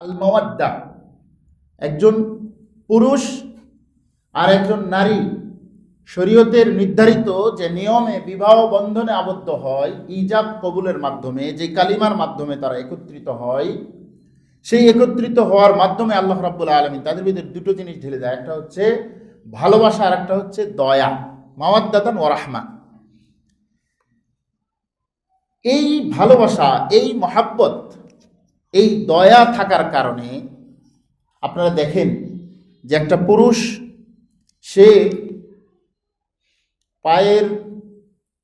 আল মাওয়াদ্দা, একজন পুরুষ আর একজন নারী শরীয়তের নির্ধারিত যে নিয়মে বিবাহ বন্ধনে আবদ্ধ হয়, ইজাব কবুলের মাধ্যমে, যে কালিমার মাধ্যমে তারা একত্রিত হয়, সেই একত্রিত হওয়ার মাধ্যমে আল্লাহ রাব্বুল আলামিন তাদের ভিতরে দুটো জিনিস ঢেলে দেয়। একটা হচ্ছে ভালোবাসা আর একটা হচ্ছে দয়া, মাওয়াদ্দাতান ওয়া রাহমা। এই ভালোবাসা, এই মহাব্বত, এই দয়া থাকার কারণে আপনারা দেখেন যে একটা পুরুষ সে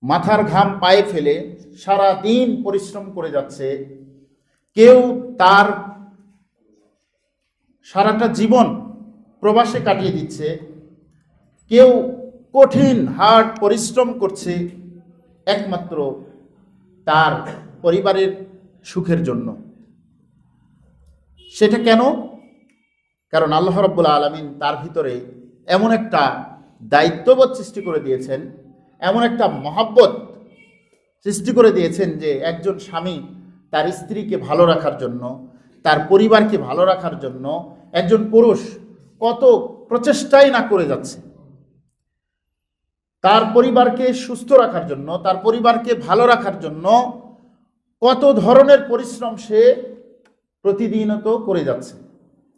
মাথার ঘাম পায়ে ফেলে সারা দিন পরিশ্রম করে যাচ্ছে, কেউ তার সারাটা জীবন প্রবাসে কাটিয়ে দিচ্ছে, কেউ কঠিন হার্ড পরিশ্রম করছে একমাত্র তার পরিবারের সুখের জন্য। সেটা কেন? কারণ আল্লাহ রাব্বুল আলামিন তার ভিতরে এমন একটা দায়িত্ববোধ সৃষ্টি করে দিয়েছেন, এমন একটা মহাব্বত সৃষ্টি করে দিয়েছেন যে একজন স্বামী তার স্ত্রীকে ভালো রাখার জন্য, তার পরিবারকে ভালো রাখার জন্য একজন পুরুষ কত প্রচেষ্টাই না করে যাচ্ছে, তার পরিবারকে সুস্থ রাখার জন্য, তার পরিবারকে ভালো রাখার জন্য কত ধরনের পরিশ্রম সে প্রতিদিনত করে যাচ্ছে।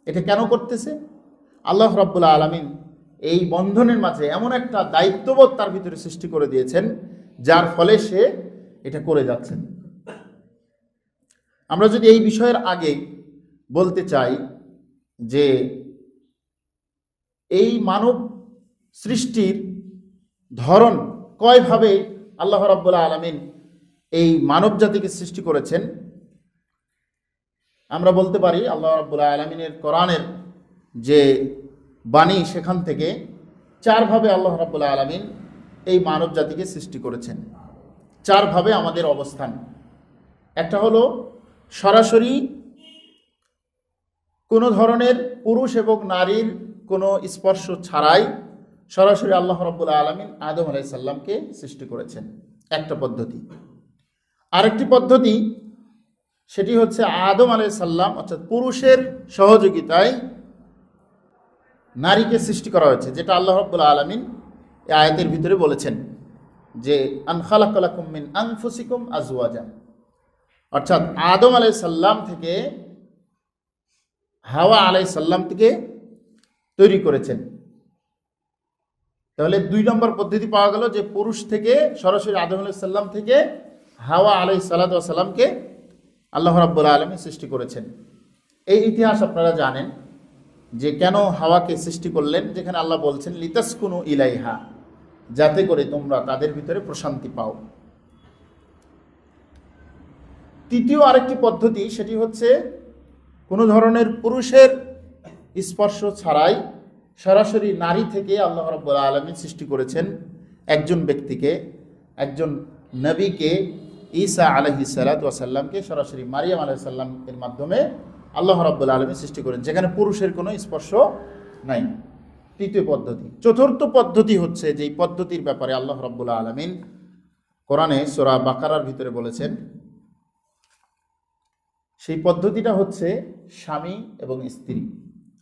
এটা কেন করতেছে? আল্লাহ রাব্বুল আলামিন এই বন্ধনের মাঝে এমন একটা দায়িত্ববোধ তার ভিতরে সৃষ্টি করে দিয়েছেন, যার ফলে সে এটা করে যাচ্ছেন। আমরা যদি এই বিষয়ের আগে বলতে চাই যে এই মানব সৃষ্টির ধরন কয়ভাবে আল্লাহ রাব্বুল আলামিন এই মানব জাতিকে সৃষ্টি করেছেন, আমরা বলতে পারি আল্লাহ রাব্বুল আলামিনের কোরআনের যে বাণী, সেখান থেকে চারভাবে আল্লাহ রাব্বুল আলামিন এই মানব জাতিকে সৃষ্টি করেছেন। চারভাবে আমাদের অবস্থান। একটা হলো সরাসরি কোনো ধরনের পুরুষ এবং নারীর কোনো স্পর্শ ছাড়াই সরাসরি আল্লাহ রাব্বুল আলামিন আদম আলাইহিস সালামকে সৃষ্টি করেছেন, একটা পদ্ধতি। আরেকটি পদ্ধতি, সেটি হচ্ছে আদম আলাইহিস সালাম অর্থাৎ পুরুষের সহযোগিতায় নারীকে সৃষ্টি করা হয়েছে, যেটা আল্লাহ রাব্বুল আলামিন এই আয়াতের ভিতরে বলেছেন যে আন খালাকা লাকুম মিন আনফুসিকুম আজওয়াজা, অর্থাৎ আদম আলাইহিস সালাম থেকে হাওয়া আলাইহিস সালাম থেকে তৈরি করেছেন। তাহলে 2 নম্বর পদ্ধতি পাওয়া গেল যে পুরুষ থেকে সরাসরি আদম আলাইহিস সালাম থেকে হাওয়া আলাইহিস সালামকে আল্লাহ রাব্বুল আলামিন সৃষ্টি করেছেন। এই ইতিহাস আপনারা জানেন যে কেন হাওয়াকে সৃষ্টি করলেন, যেখানে আল্লাহ বলছেন লিতাসকুনু ইলাইহা, যাতে করে তোমরা তাদের ভিতরে প্রশান্তি পাও। তৃতীয় আরেকটি পদ্ধতি, সেটি হচ্ছে কোনো ধরনের পুরুষের স্পর্শ ছাড়াই সরাসরি নারী থেকে আল্লাহ রাব্বুল আলামিন সৃষ্টি করেছেন একজন ব্যক্তিকে, একজন নবীকে, ঈসা আলাইহিস সালাতু ওয়াস সালামকে সরাসরি মারিয়াম আলাইহিস সালাম এর মাধ্যমে আল্লাহ রাব্বুল আলামিন সৃষ্টি করেন, যেখানে পুরুষের কোনো স্পর্শ নাই। তৃতীয় পদ্ধতি। চতুর্থ পদ্ধতি হচ্ছে, যেই পদ্ধতির ব্যাপারে আল্লাহ রাব্বুল আলামিন কোরআনে সূরা বাকারার ভিতরে বলেছেন, সেই পদ্ধতিটা হচ্ছে স্বামী এবং স্ত্রী,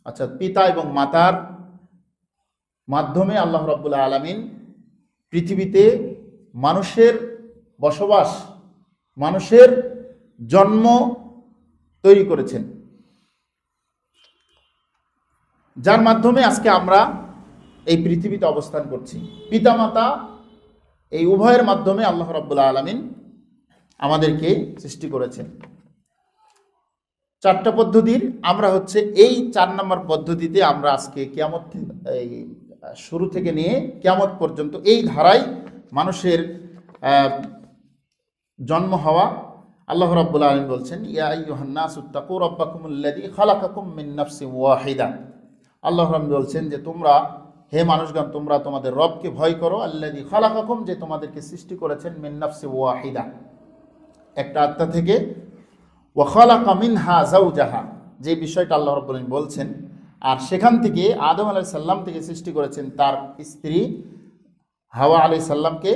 অর্থাৎ পিতা এবং মাতার মাধ্যমে আল্লাহ রাব্বুল আলামিন পৃথিবীতে মানুষের বসবাস, মানুষের জন্ম তৈরি করেছেন, যার মাধ্যমে আজকে আমরা এই পৃথিবীতে অবস্থান করছি। পিতামাতা এই উভয়ের মাধ্যমে আল্লাহ রাব্বুল আলামিন আমাদেরকে সৃষ্টি করেছেন। 4টা পদ্ধতির আমরা হচ্ছে এই 4 নম্বর পদ্ধতিতে আমরা আজকে কিয়ামত শুরু থেকে নিয়ে কিয়ামত পর্যন্ত এই ধারায় মানুষের জন্ম হওয়া। আল্লাহ রাব্বুল আলামিন বলছেন ইয়া আইয়ুহান নাসু তাকু রাব্বাকুমুল্লাযী খালাকাকুম মিন নাফসিন ওয়াহিদা। আল্লাহ রাব্বুল বলছেন যে তোমরা, হে মানুষগণ, তোমরা তোমাদের রবকে ভয় করো, আল্লাযী খালাকাকুম, যে তোমাদেরকে সৃষ্টি করেছেন, মিন নাফসিন ওয়াহিদা, একটা আত্মা থেকে, ওয়া খালাকা মিনহা যাওজাহা, যে বিষয়টা আল্লাহ রাব্বুল আলামিন বলছেন, আর সেখান থেকে আদম আলাইহিস সালাম থেকে সৃষ্টি করেছেন তার স্ত্রী হাওয়া আলাইহিস সালামকে,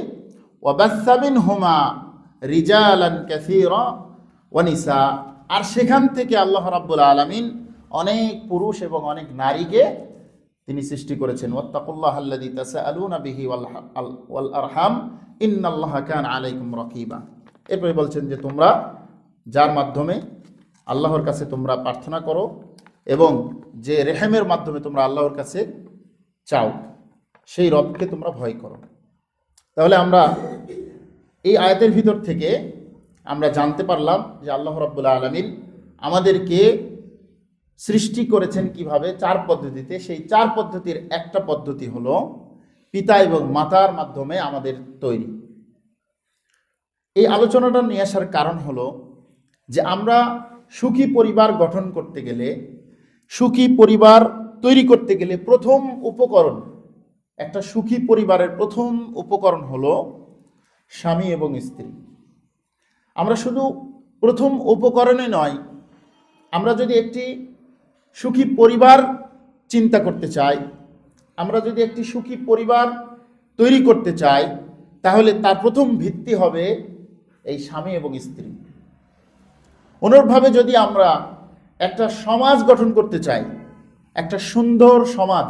ওয়া বাসসা মিনহুমা রিজালান কাসীরা ওয়া নিসা, আর সেখান থেকে আল্লাহ রাব্বুল আলামিন অনেক পুরুষ এবং অনেক নারীকে তিনি সৃষ্টি করেছেন। ওয়াত্তাকুল্লাহাল্লাযী তাসাআলুনা বিহি ওয়াল আরহাম ইন্নাল্লাহা কানা আলাইকুম রাকিবা। এরপরে বলছেন যে তোমরা যার মাধ্যমে আল্লাহর কাছে তোমরা প্রার্থনা করো এবং যে রেহেমের মাধ্যমে তোমরা আল্লাহর কাছে চাও, সেই রবকে তোমরা ভয় করো। তাহলে আমরা এই আয়াতের ভিতর থেকে আমরা জানতে পারলাম যে আল্লাহ রাব্বুল আলামিন আমাদেরকে সৃষ্টি করেছেন কিভাবে, 4 পদ্ধতিতে। সেই 4 পদ্ধতির একটা পদ্ধতি হলো পিতা এবং মাতার মাধ্যমে আমাদের তৈরি। এই আলোচনাটা নিয়ে আসার কারণ হলো যে আমরা সুখী পরিবার গঠন করতে গেলে, সুখী পরিবার তৈরি করতে গেলে প্রথম উপকরণ, একটা সুখী পরিবারের প্রথম উপকরণ হলো স্বামী এবং স্ত্রী। আমরা শুধু প্রথম উপকরণে নয়, আমরা যদি একটি সুখী পরিবার চিন্তা করতে চাই, আমরা যদি একটি সুখী পরিবার তৈরি করতে চাই, তাহলে তার প্রথম ভিত্তি হবে এই স্বামী এবং স্ত্রী। অনুরূপভাবে যদি আমরা একটা সমাজ গঠন করতে চাই, একটা সুন্দর সমাজ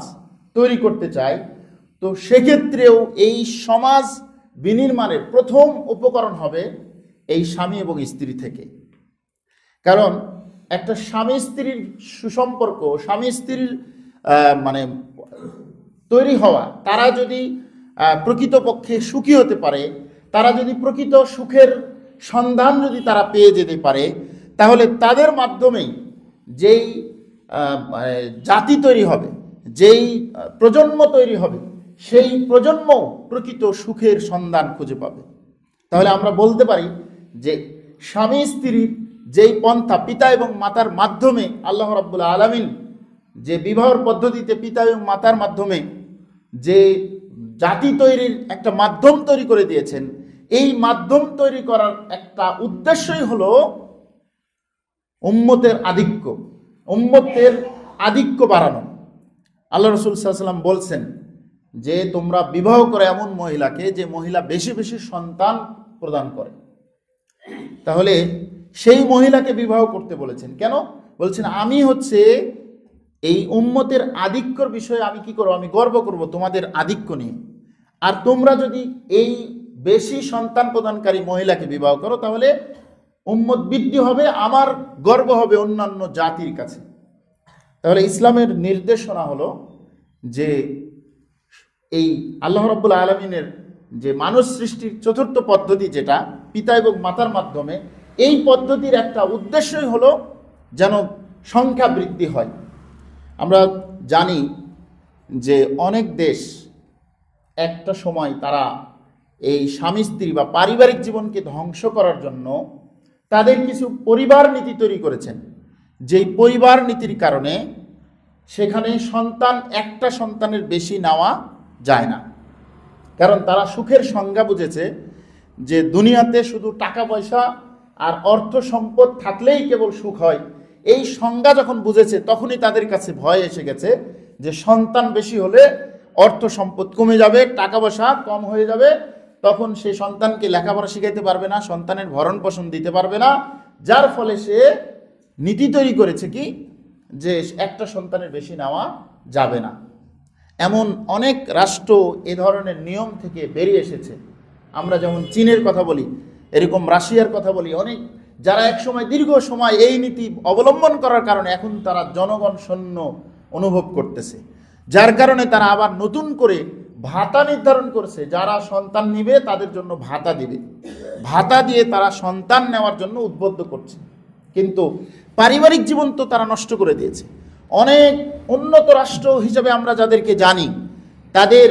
তৈরি করতে চাই, তো সেক্ষেত্রেও এই সমাজ বিনির্মাণের প্রথম উপকরণ হবে এই স্বামী এবং স্ত্রী থেকে। কারণ একটা স্বামী স্ত্রীর সুসম্পর্ক, স্বামী স্ত্রীর মানে তৈরি হওয়া, তারা যদি প্রকৃতপক্ষে সুখী হতে পারে, তারা যদি প্রকৃত সুখের সন্ধান যদি তারা পেয়ে যেতে পারে, তাহলে তাদের মাধ্যমেই যেই জাতি তৈরি হবে, যেই প্রজন্ম তৈরি হবে, সেই প্রজন্ম প্রকৃত সুখের সন্ধান খুঁজে পাবে। তাহলে আমরা বলতে পারি যে স্বামী স্ত্রীর যেই পন্থা, পিতা এবং মাতার মাধ্যমে আল্লাহ রাব্বুল আলামিন যে বিবাহের পদ্ধতিতে পিতা এবং মাতার মাধ্যমে যে জাতি তৈরির একটা মাধ্যম তৈরি করে দিয়েছেন, এই মাধ্যম তৈরি করার একটা উদ্দেশ্যই হলো উম্মতের আধিক্য, উম্মতের আধিক্য বাড়ানো। আল্লাহ রাসূল সাল্লাল্লাহু আলাইহি ওয়াসাল্লাম বলছেন যে তোমরা বিবাহ করে এমন মহিলাকে যে মহিলা বেশি বেশি সন্তান প্রদান করে। তাহলে সেই মহিলাকে বিবাহ করতে বলেছেন কেন? বলছেন আমি হচ্ছে এই উম্মতের আধিক্যর বিষয়ে আমি কি করব, আমি গর্ব করব তোমাদের আধিক্য নিয়ে। আর তোমরা যদি এই বেশি সন্তান প্রদানকারী মহিলাকে বিবাহ করো, তাহলে উম্মত বৃদ্ধি হবে, আমার গর্ব হবে অন্যান্য জাতির কাছে। তাহলে ইসলামের নির্দেশনা হলো যে এই আল্লাহ রাব্বুল আলামিনের যে মানুষ সৃষ্টির 4র্থ পদ্ধতি, যেটা পিতা এবং মাতার মাধ্যমে, এই পদ্ধতির একটা উদ্দেশ্যই হলো যেন সংখ্যা বৃদ্ধি হয়। আমরা জানি যে অনেক দেশ একটা সময় তারা এই স্বামী স্ত্রী বা পারিবারিক জীবনকে ধ্বংস করার জন্য তাদের কিছু পরিবার নীতি তৈরি করেছেন, যেই পরিবার নীতির কারণে সেখানে সন্তান, একটা সন্তানের বেশি নেওয়া যায় না। কারণ তারা সুখের সংজ্ঞা বুঝেছে যে দুনিয়াতে শুধু টাকা পয়সা আর অর্থ সম্পদ থাকলেই কেবল সুখ হয়। এই সংজ্ঞা যখন বুঝেছে, তখনই তাদের কাছে ভয় এসে গেছে যে সন্তান বেশি হলে অর্থ সম্পদ কমে যাবে, টাকা পয়সা কম হয়ে যাবে, তখন সে সন্তানকে লেখাপড়া শিখাইতে পারবে না, সন্তানের ভরণ পোষণ দিতে পারবে না। যার ফলে সে নীতি তৈরি করেছে কি, যে একটা সন্তানের বেশি নেওয়া যাবে না। এমন অনেক রাষ্ট্র এ ধরনের নিয়ম থেকে বেরিয়ে এসেছে। আমরা যেমন চীনের কথা বলি, এরকম রাশিয়ার কথা বলি, অনেক যারা একসময় দীর্ঘ সময় এই নীতি অবলম্বন করার কারণে এখন তারা জনগণ শূন্য অনুভব করতেছে, যার কারণে তারা আবার নতুন করে ভাতা নির্ধারণ করছে, যারা সন্তান নিবে তাদের জন্য ভাতা দিবে, ভাতা দিয়ে তারা সন্তান নেওয়ার জন্য উদ্বুদ্ধ করছে। কিন্তু পারিবারিক জীবন তো তারা নষ্ট করে দিয়েছে। অনেক উন্নত রাষ্ট্র হিসেবে আমরা যাদেরকে জানি, তাদের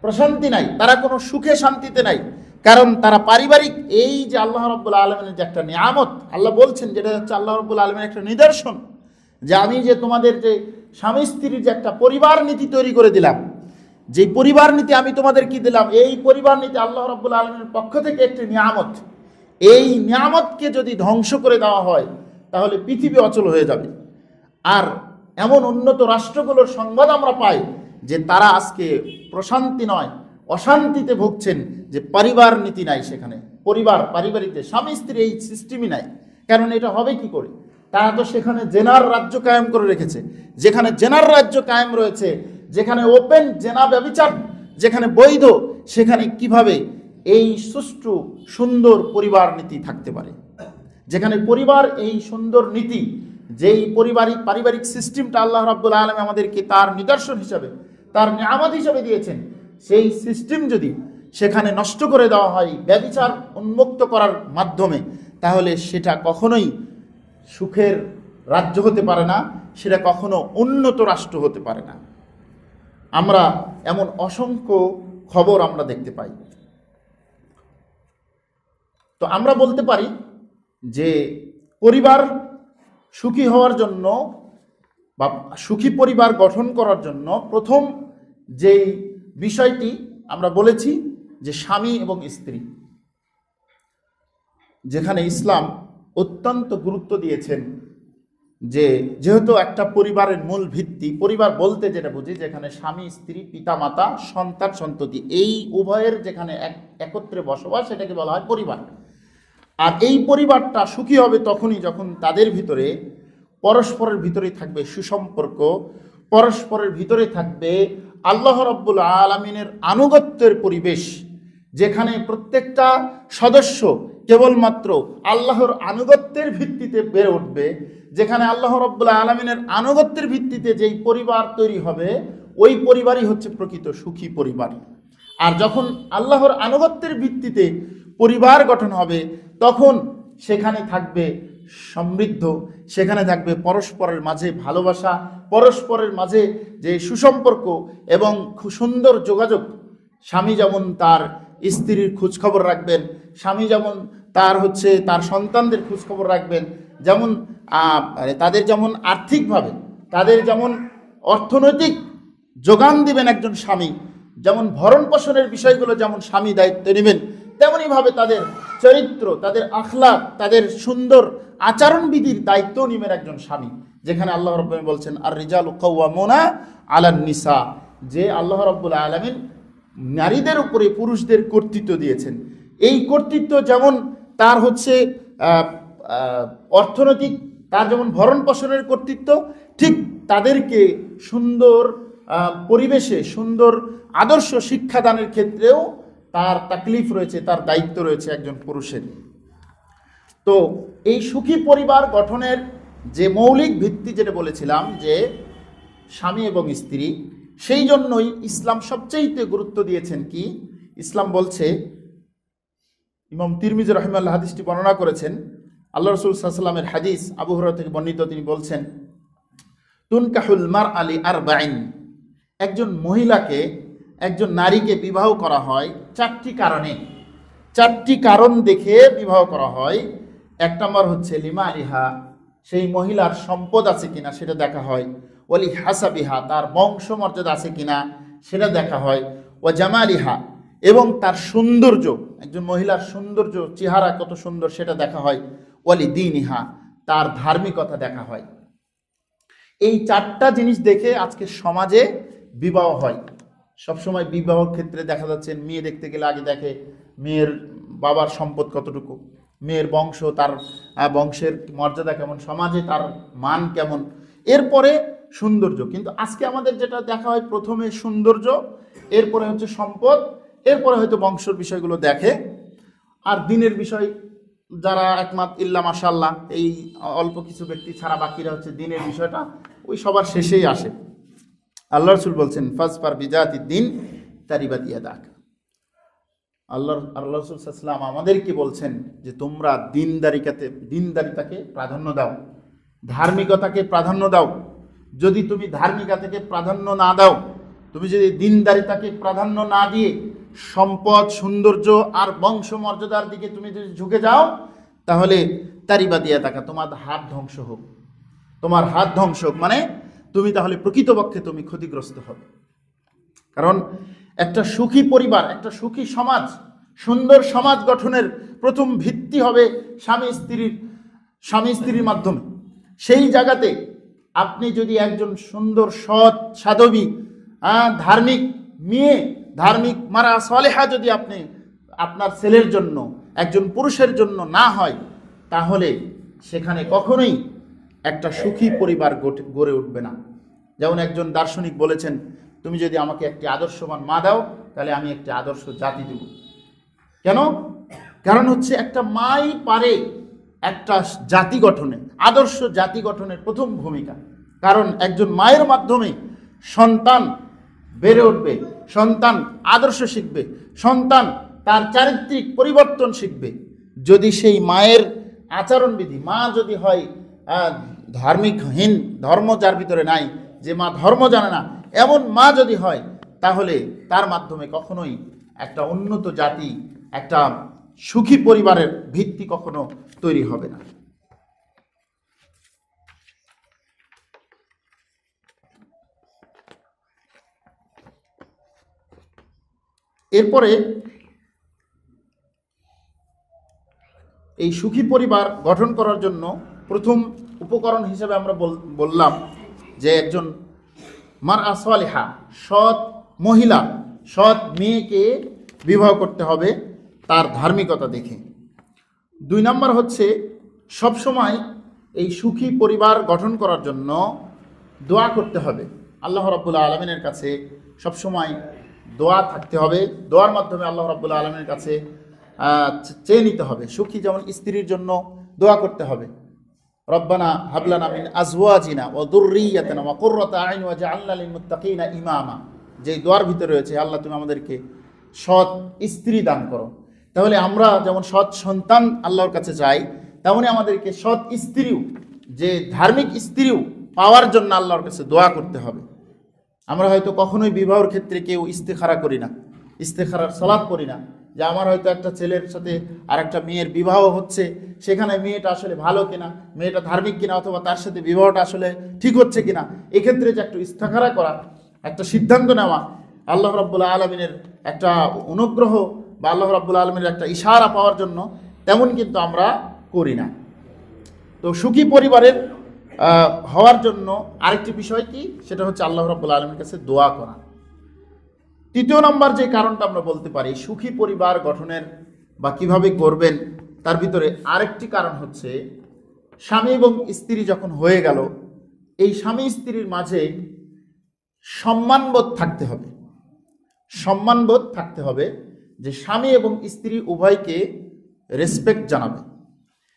প্রশান্তি নাই, তারা কোনো সুখে শান্তিতে নাই, কারণ তারা পারিবারিক এই যে আল্লাহ রাব্বুল আলামিনের যে একটা নিয়ামত, আল্লাহ বলছেন যেটা হচ্ছে আল্লাহ রাব্বুল আলামিনের একটা নিদর্শন, যে আমি যে তোমাদের যে স্বামী স্ত্রীর যে একটা পরিবার নীতি তৈরি করে দিলাম, যে পরিবার নীতি আমি তোমাদের কি দিলাম, এই পরিবার নীতি আল্লাহ রাব্বুল আলামিনের পক্ষ থেকে একটি নিয়ামত। এই নিয়ামতকে যদি ধ্বংস করে দেওয়া হয়, তাহলে পৃথিবী অচল হয়ে যাবে। আর এমন উন্নত রাষ্ট্রগুলোর সংবাদ আমরা পাই যে তারা আজকে প্রশান্তি নয়, অশান্তিতে ভুগছেন, যে পরিবার নীতি নাই, সেখানে পরিবার পারিবারিক স্বামী স্ত্রী এই সিস্টেমই নাই। কারণ এটা হবে কি করে? তারা তো সেখানে জেনার রাজ্য কায়েম করে রেখেছে। যেখানে জেনার রাজ্য কায়েম রয়েছে, যেখানে ওপেন জেনা ব্যভিচার যেখানে বৈধ, সেখানে কিভাবে এই সুষ্ঠু সুন্দর পরিবার নীতি থাকতে পারে? যেখানে পরিবার এই সুন্দর নীতি, যেই পারিবারিক সিস্টেমটা আল্লাহ রাব্বুল আলামিন আমাদেরকে তার নিদর্শন হিসাবে, তার নিয়ামত হিসাবে দিয়েছেন, সেই সিস্টেম যদি সেখানে নষ্ট করে দেওয়া হয় ব্যভিচার উন্মুক্ত করার মাধ্যমে, তাহলে সেটা কখনোই সুখের রাজ্য হতে পারে না, সেটা কখনো উন্নত রাষ্ট্র হতে পারে না। আমরা এমন অসংখ্য খবর আমরা দেখতে পাই। তো আমরা বলতে পারি যে পরিবার সুখী হওয়ার জন্য বা সুখী পরিবার গঠন করার জন্য প্রথম যেই বিষয়টি আমরা বলেছি যে স্বামী এবং স্ত্রী, যেখানে ইসলাম অত্যন্ত গুরুত্ব দিয়েছেন যে যেহেতু একটা পরিবারের মূল ভিত্তি, পরিবার বলতে যেটা বুঝি যেখানে স্বামী স্ত্রী পিতা মাতা সন্তান সন্ততি এই উভয়ের যেখানে একত্রে বসবাস, সেটাকে বলা হয় পরিবার। আর এই পরিবারটা সুখী হবে তখনই যখন তাদের ভিতরে পরস্পরের ভিতরে থাকবে সুসম্পর্ক, পরস্পরের ভিতরে থাকবে আল্লাহ রাব্বুল আলামিনের আনুগত্যের পরিবেশ, যেখানে প্রত্যেকটা সদস্য কেবলমাত্র আল্লাহর আনুগত্যের ভিত্তিতে বেড়ে উঠবে। যেখানে আল্লাহ রাব্বুল আলামিনের আনুগত্যের ভিত্তিতে যেই পরিবার তৈরি হবে, ওই পরিবারই হচ্ছে প্রকৃত সুখী পরিবার। আর যখন আল্লাহর আনুগত্যের ভিত্তিতে পরিবার গঠন হবে, তখন সেখানে থাকবে সমৃদ্ধ, সেখানে থাকবে পরস্পরের মাঝে ভালোবাসা, পরস্পরের মাঝে যে সুসম্পর্ক এবং খুব সুন্দর যোগাযোগ। স্বামী যেমন তার স্ত্রীর খোঁজখবর রাখবেন, স্বামী যেমন তার সন্তানদের খোঁজখবর রাখবেন, যেমন তাদের যেমন আর্থিকভাবে তাদের যেমন অর্থনৈতিক যোগান দিবেন একজন স্বামী, যেমন ভরণ পোষণের বিষয়গুলো যেমন স্বামী দায়িত্ব নেবেন, তেমনইভাবে তাদের চরিত্র, তাদের আখলাক, তাদের সুন্দর আচরণবিধির দায়িত্ব নেবেন একজন স্বামী। যেখানে আল্লাহ রাব্বুল আলামিন বলছেন আর রিজালু কাওয়ামুনা আলান নিসা, যে আল্লাহ রাব্বুল আলামিন নারীদের উপরে পুরুষদের কর্তৃত্ব দিয়েছেন। এই কর্তৃত্ব যেমন তার হচ্ছে অর্থনৈতিক, তার যেমন ভরণ পোষণের কর্তৃত্ব, ঠিক তাদেরকে সুন্দর পরিবেশে সুন্দর আদর্শ শিক্ষাদানের ক্ষেত্রেও তার তাকলিফ রয়েছে, তার দায়িত্ব রয়েছে একজন পুরুষের। তো এই সুখী পরিবার গঠনের যে মৌলিক ভিত্তি যেটা বলেছিলাম যে স্বামী এবং স্ত্রী, সেই জন্যই ইসলাম সবচেয়ে গুরুত্ব দিয়েছেন কি, ইসলাম বলছে, ইমাম তিরমিজি রাহিমাহুল্লাহ হাদিসটি বর্ণনা করেছেন, আল্লাহ রাসূল সাল্লাল্লাহু আলাইহি ওয়াসাল্লামের হাদিস, আবু হুরায়রা থেকে বর্ণিত, তিনি বলছেন তুনকাহুল মারআ লিআরবাইন, একজন মহিলাকে, একজন নারীকে বিবাহ করা হয় চারটি কারণে। চারটি কারণ দেখে বিবাহ করা হয়। এক নম্বর হচ্ছে লিমালিহা, সেই মহিলার সম্পদ আছে কিনা সেটা দেখা হয়। ওয়ালি হাসাবিহা, তার বংশমর্যাদা আছে কিনা সেটা দেখা হয়। ও জামালিহা, এবং তার সৌন্দর্য, একজন মহিলার সৌন্দর্য, চেহারা কত সুন্দর সেটা দেখা হয়। ওয়ালি দীনিহা, তার ধার্মিকতা দেখা হয়। এই চারটা জিনিস দেখে আজকে সমাজে বিবাহ হয়। সবসময় বিবাহর ক্ষেত্রে দেখা যাচ্ছে মেয়ে দেখতে গেলে আগে দেখে মেয়ের বাবার সম্পদ কতটুকু, মেয়ের বংশ, তার বংশের মর্যাদা কেমন, সমাজে তার মান কেমন, এরপরে সৌন্দর্য। কিন্তু আজকে আমাদের যেটা দেখা হয়, প্রথমে সৌন্দর্য, এরপরে হচ্ছে সম্পদ, এরপরে হয়তো বংশের বিষয়গুলো দেখে। আর দিনের বিষয় যারা একমাত্র ইল্লা মাশাআল্লাহ, এই অল্প কিছু ব্যক্তি ছাড়া বাকিরা হচ্ছে দিনের বিষয়টা ওই সবার শেষেই আসে। আল্লাহ রাসূল বলছেন ফাজফার বিজাতি দিন তারিবাত ইয়াদাক। আল্লাহ রাসূল সাল্লাল্লাহু আলাইহি ওয়াসাল্লাম আমাদেরকে বলছেন যে তোমরা দিনদারিতাকে প্রাধান্য দাও, ধার্মিকতাকে প্রাধান্য দাও। যদি তুমি ধার্মিকতাকে প্রাধান্য না দাও, তুমি যদি দিনদারিতাকে প্রাধান্য না দিয়ে সম্পদ, সৌন্দর্য আর বংশমর্যাদার দিকে তুমি যদি ঝুঁকে যাও, তাহলে তারিবাত ইয়াদাক, তোমার হাত ধ্বংস হোক, তোমার হাত ধ্বংস হোক, মানে তুমি তাহলে প্রকৃতপক্ষে তুমি ক্ষতিগ্রস্ত হবে। কারণ একটা সুখী পরিবার, একটা সুখী সমাজ, সুন্দর সমাজ গঠনের প্রথম ভিত্তি হবে স্বামী স্ত্রীর মাধ্যমে। সেই জায়গাতে আপনি যদি একজন সুন্দর সৎ সাধবী ধার্মিক মেয়ে, ধার্মিক মারা সালেহা যদি আপনি আপনার ছেলের জন্য, একজন পুরুষের জন্য না হয়, তাহলে সেখানে কখনোই একটা সুখী পরিবার গড়ে উঠবে না। যেমন একজন দার্শনিক বলেছেন, তুমি যদি আমাকে একটি আদর্শবান মা দাও, তাহলে আমি একটি আদর্শ জাতি দেব। কেন? কারণ হচ্ছে একটা মাই পারে একটা জাতি গঠনে, আদর্শ জাতি গঠনের প্রথম ভূমিকা। কারণ একজন মায়ের মাধ্যমে সন্তান বেড়ে উঠবে, সন্তান আদর্শ শিখবে, সন্তান তার চারিত্রিক পরিবর্তন শিখবে। যদি সেই মায়ের আচরণবিধি, মা যদি হয় ধার্মিকহীন, ধর্ম যার ভিতরে নাই, যে মা ধর্ম জানে না, এমন মা যদি হয়, তাহলে তার মাধ্যমে কখনোই একটা উন্নত জাতি, একটা সুখী পরিবারের ভিত্তি কখনো তৈরি হবে না। এরপরে এই সুখী পরিবার গঠন করার জন্য প্রথম উপকরণ হিসেবে আমরা বললাম যে একজন মারআ সালিহা, সৎ মহিলা, সৎ মেয়েকে বিবাহ করতে হবে তার ধার্মিকতা দেখে। 2 নম্বর হচ্ছে সবসময় এই সুখী পরিবার গঠন করার জন্য দোয়া করতে হবে। আল্লাহ রাব্বুল আলামিনের কাছে সবসময় দোয়া থাকতে হবে। দোয়ার মাধ্যমে আল্লাহ রাব্বুল আলামিনের কাছে চেয়ে নিতে হবে। সুখী যেমন স্ত্রীর জন্য দোয়া করতে হবে, রব্বানা হাবলানা মিন আজওয়াজিনা ওয়া যুররিয়াতিনা ওয়া কুররাতা আইন ওয়াজআলনা লিল মুত্তাকিনা ইমামা, যে দোয়ার ভিতরে রয়েছে আল্লাহ তুমি আমাদেরকে সৎ স্ত্রী দান করো। তাহলে আমরা যেমন সৎ সন্তান আল্লাহর কাছে চাই, তেমনি আমাদেরকে সৎ স্ত্রীও, যে ধার্মিক স্ত্রীও পাওয়ার জন্য আল্লাহর কাছে দোয়া করতে হবে। আমরা হয়তো কখনোই বিবাহের ক্ষেত্রে কেউ ইস্তেখারা করি না, ইস্তেখারার সালাত করি না, যে আমার হয়তো একটা ছেলের সাথে আর একটা মেয়ের বিবাহ হচ্ছে, সেখানে মেয়েটা আসলে ভালো কিনা, মেয়েটা ধার্মিক কিনা, অথবা তার সাথে বিবাহটা আসলে ঠিক হচ্ছে কিনা, এক্ষেত্রে যে একটু ইস্তেখারা করা, একটা সিদ্ধান্ত নেওয়া, আল্লাহ রাব্বুল আলামিনের একটা অনুগ্রহ বা আল্লাহ রাব্বুল আলামিনের একটা ইশারা পাওয়ার জন্য, তেমন কিন্তু আমরা করি না। তো সুখী পরিবারের হওয়ার জন্য আরেকটি বিষয় কি, সেটা হচ্ছে আল্লাহ রাব্বুল আলামিনের কাছে দোয়া করা। 3 নম্বর যে কারণটা আমরা বলতে পারি সুখী পরিবার গঠনের বা কিভাবে করবেন, তার ভিতরে আরেকটি কারণ হচ্ছে স্বামী এবং স্ত্রী যখন হয়ে গেল, এই স্বামী স্ত্রীর মাঝে সম্মানবোধ থাকতে হবে। সম্মানবোধ থাকতে হবে যে স্বামী এবং স্ত্রী উভয়কে রেসপেক্ট জানাবে।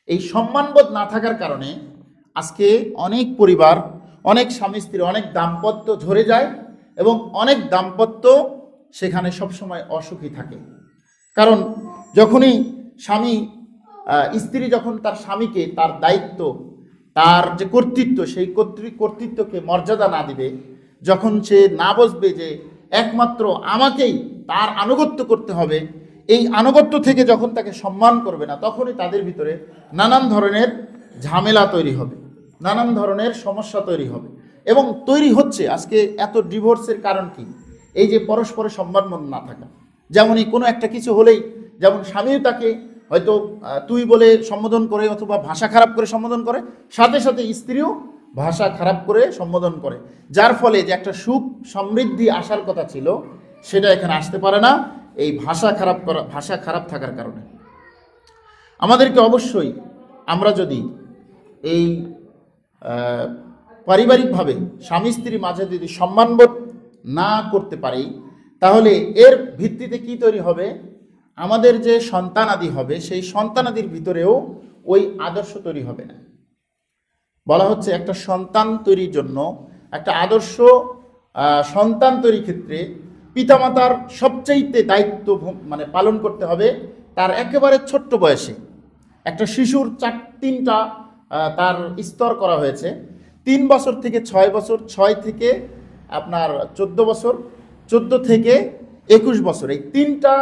এই সম্মানবোধ না থাকার কারণে আজকে অনেক পরিবার, অনেক স্বামী স্ত্রী, অনেক দাম্পত্য ঝরে যায় এবং অনেক দাম্পত্য সেখানে সবসময় অসুখী থাকে। কারণ যখনই স্বামী স্ত্রী যখন তার স্বামীকে তার দায়িত্ব, তার যে কর্তৃত্ব, সেই কর্তৃত্বকে মর্যাদা না দিবে, যখন সে না বুঝবে যে একমাত্র আমাকেই তার আনুগত্য করতে হবে, এই আনুগত্য থেকে যখন তাকে সম্মান করবে না, তখনই তাদের ভিতরে নানান ধরনের ঝামেলা তৈরি হবে, নানান ধরনের সমস্যা তৈরি হবে এবং তৈরি হচ্ছে। আজকে এত ডিভোর্সের কারণ কি? এই যে পরস্পরের সম্মান না থাকা। যেমনই কোনো একটা কিছু হলেই, যেমন স্বামীও তাকে হয়তো তুই বলে সম্বোধন করে অথবা ভাষা খারাপ করে সম্বোধন করে, সাথে সাথে স্ত্রীও ভাষা খারাপ করে সম্বোধন করে, যার ফলে যে একটা সুখ সমৃদ্ধি আসার কথা ছিল সেটা এখানে আসতে পারে না, এই ভাষা খারাপ থাকার কারণে। আমাদেরকে অবশ্যই, আমরা যদি এই পারিবারিকভাবে স্বামী স্ত্রীর মাঝে যদি সম্মানবোধ না করতে পারি, তাহলে এর ভিত্তিতে কি তৈরি হবে? আমাদের যে সন্তানাদি হবে, সেই সন্তানাদির ভিতরেও ওই আদর্শ তৈরি হবে না। বলা হচ্ছে একটা সন্তান তৈরির জন্য, একটা আদর্শ সন্তান তৈরির ক্ষেত্রে পিতামাতার সবচাইতে দায়িত্ব পালন করতে হবে তার একেবারে ছোট্ট বয়সে। একটা শিশুর 3টা তার স্তর করা হয়েছে, 3 বছর থেকে 6 বছর, 6 থেকে আপনার 14 বছর, 14 থেকে 21 বছর, এই 3টা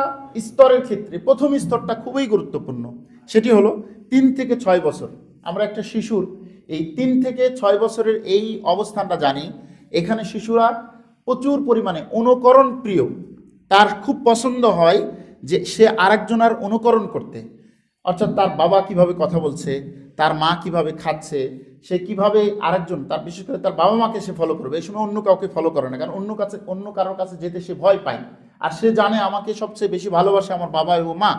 স্তরের ক্ষেত্রে প্রথম স্তরটা খুবই গুরুত্বপূর্ণ। সেটি হলো 3 থেকে 6 বছর। আমরা একটা শিশুর এই 3 থেকে 6 বছরের এই অবস্থানটা জানি। এখানে শিশুরা প্রচুর পরিমাণে অনুকরণ প্রিয়, তার খুব পছন্দ হয় যে সে আরেকজনের অনুকরণ করতে, অর্থাৎ তার বাবা কিভাবে কথা বলছে, তার মা কিভাবে খাচ্ছে, সে কিভাবে আরেকজন, তার বিশেষ করে তার বাবা মাকে সে ফলো করবে। এই সময় অন্য কাউকে ফলো করে না, কারণ অন্য কারোর কাছে যেতে সে ভয় পায়। আর সে জানে আমাকে সবচেয়ে বেশি ভালোবাসে আমার বাবা এবং মা,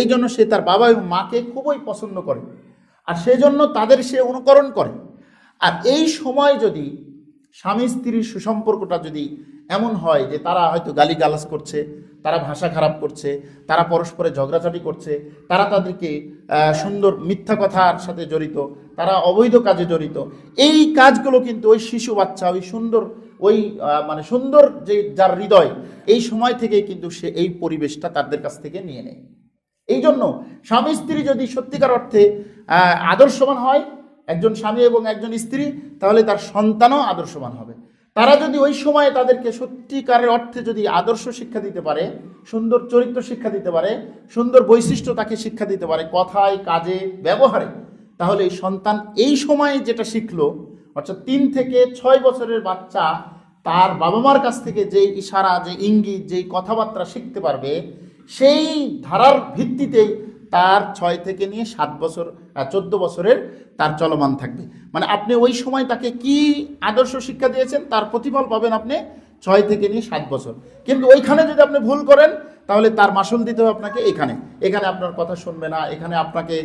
এই জন্য সে তার বাবা এবং মাকে খুবই পছন্দ করে। আর সেই জন্য তাদের সে অনুকরণ করে। আর এই সময় যদি স্বামী স্ত্রীর সুসম্পর্কটা যদি এমন হয় যে তারা হয়তো গালিগালাজ করছে, তারা ভাষা খারাপ করছে, তারা পরস্পরে ঝগড়াঝাটি করছে, তারা তাদেরকে সুন্দর মিথ্যা কথার সাথে জড়িত, তারা অবৈধ কাজে জড়িত, এই কাজগুলো কিন্তু ওই শিশু বাচ্চা ওই সুন্দর ওই মানে সুন্দর যে যার হৃদয়, এই সময় থেকেই কিন্তু সে এই পরিবেশটা তাদের কাছ থেকে নিয়ে নেয়। এই জন্য স্বামী স্ত্রী যদি সত্যিকার অর্থে আদর্শবান হয়, একজন স্বামী এবং একজন স্ত্রী, তাহলে তার সন্তানও আদর্শবান হবে। তারা যদি ওই সময়ে তাদেরকে সত্যিকারের অর্থে যদি আদর্শ শিক্ষা দিতে পারে, সুন্দর চরিত্র শিক্ষা দিতে পারে, সুন্দর বৈশিষ্ট্য তাকে শিক্ষা দিতে পারে কথায়, কাজে, ব্যবহারে, তাহলে এই সন্তান এই সময়ে যেটা শিখলো, অর্থাৎ 3 থেকে 6 বছরের বাচ্চা তার বাবা মার কাছ থেকে যে ইশারা, যে ইঙ্গিত, যেই কথাবার্তা শিখতে পারবে, সেই ধারার ভিত্তিতেই তার 6 থেকে নিয়ে 7 বছর 14 বছরের তার চলমান থাকবে। মানে আপনি ওই সময় তাকে কি আদর্শ শিক্ষা দিয়েছেন তার প্রতিফল পাবেন আপনি 6 থেকে নিয়ে 7 বছর। কিন্তু ওইখানে যদি আপনি ভুল করেন, তাহলে তার মাসুল দিতে হবে আপনাকে এখানে। এখানে আপনার কথা শুনবে না, এখানে আপনাকে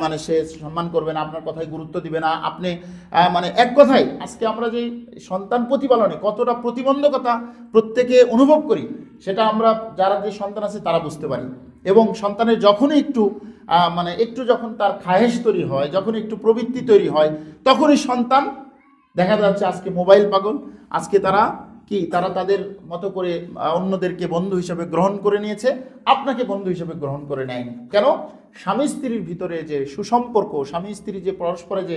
মানে সে সম্মান করবে না, আপনার কথায় গুরুত্ব দিবে না। আপনি মানে এক কথায় আজকে আমরা যে সন্তান প্রতিপালনে কতটা প্রতিবন্ধকতা প্রত্যেকে অনুভব করি, সেটা আমরা যারা যে সন্তান আছে তারা বুঝতে পারি। এবং সন্তানের যখনই একটু মানে একটু যখন তার খায়েশ তৈরি হয়, যখন একটু প্রবৃত্তি তৈরি হয়, তখনই সন্তান দেখা যাচ্ছে আজকে মোবাইল পাগল, আজকে তারা তারা তাদের মতো করে অন্যদেরকে বন্ধু হিসেবে গ্রহণ করে নিয়েছে, আপনাকে বন্ধু হিসেবে গ্রহণ করে নেয়নি। কেন? স্বামী স্ত্রীর ভিতরে যে সুসম্পর্ক, স্বামী স্ত্রী যে পরস্পরে যে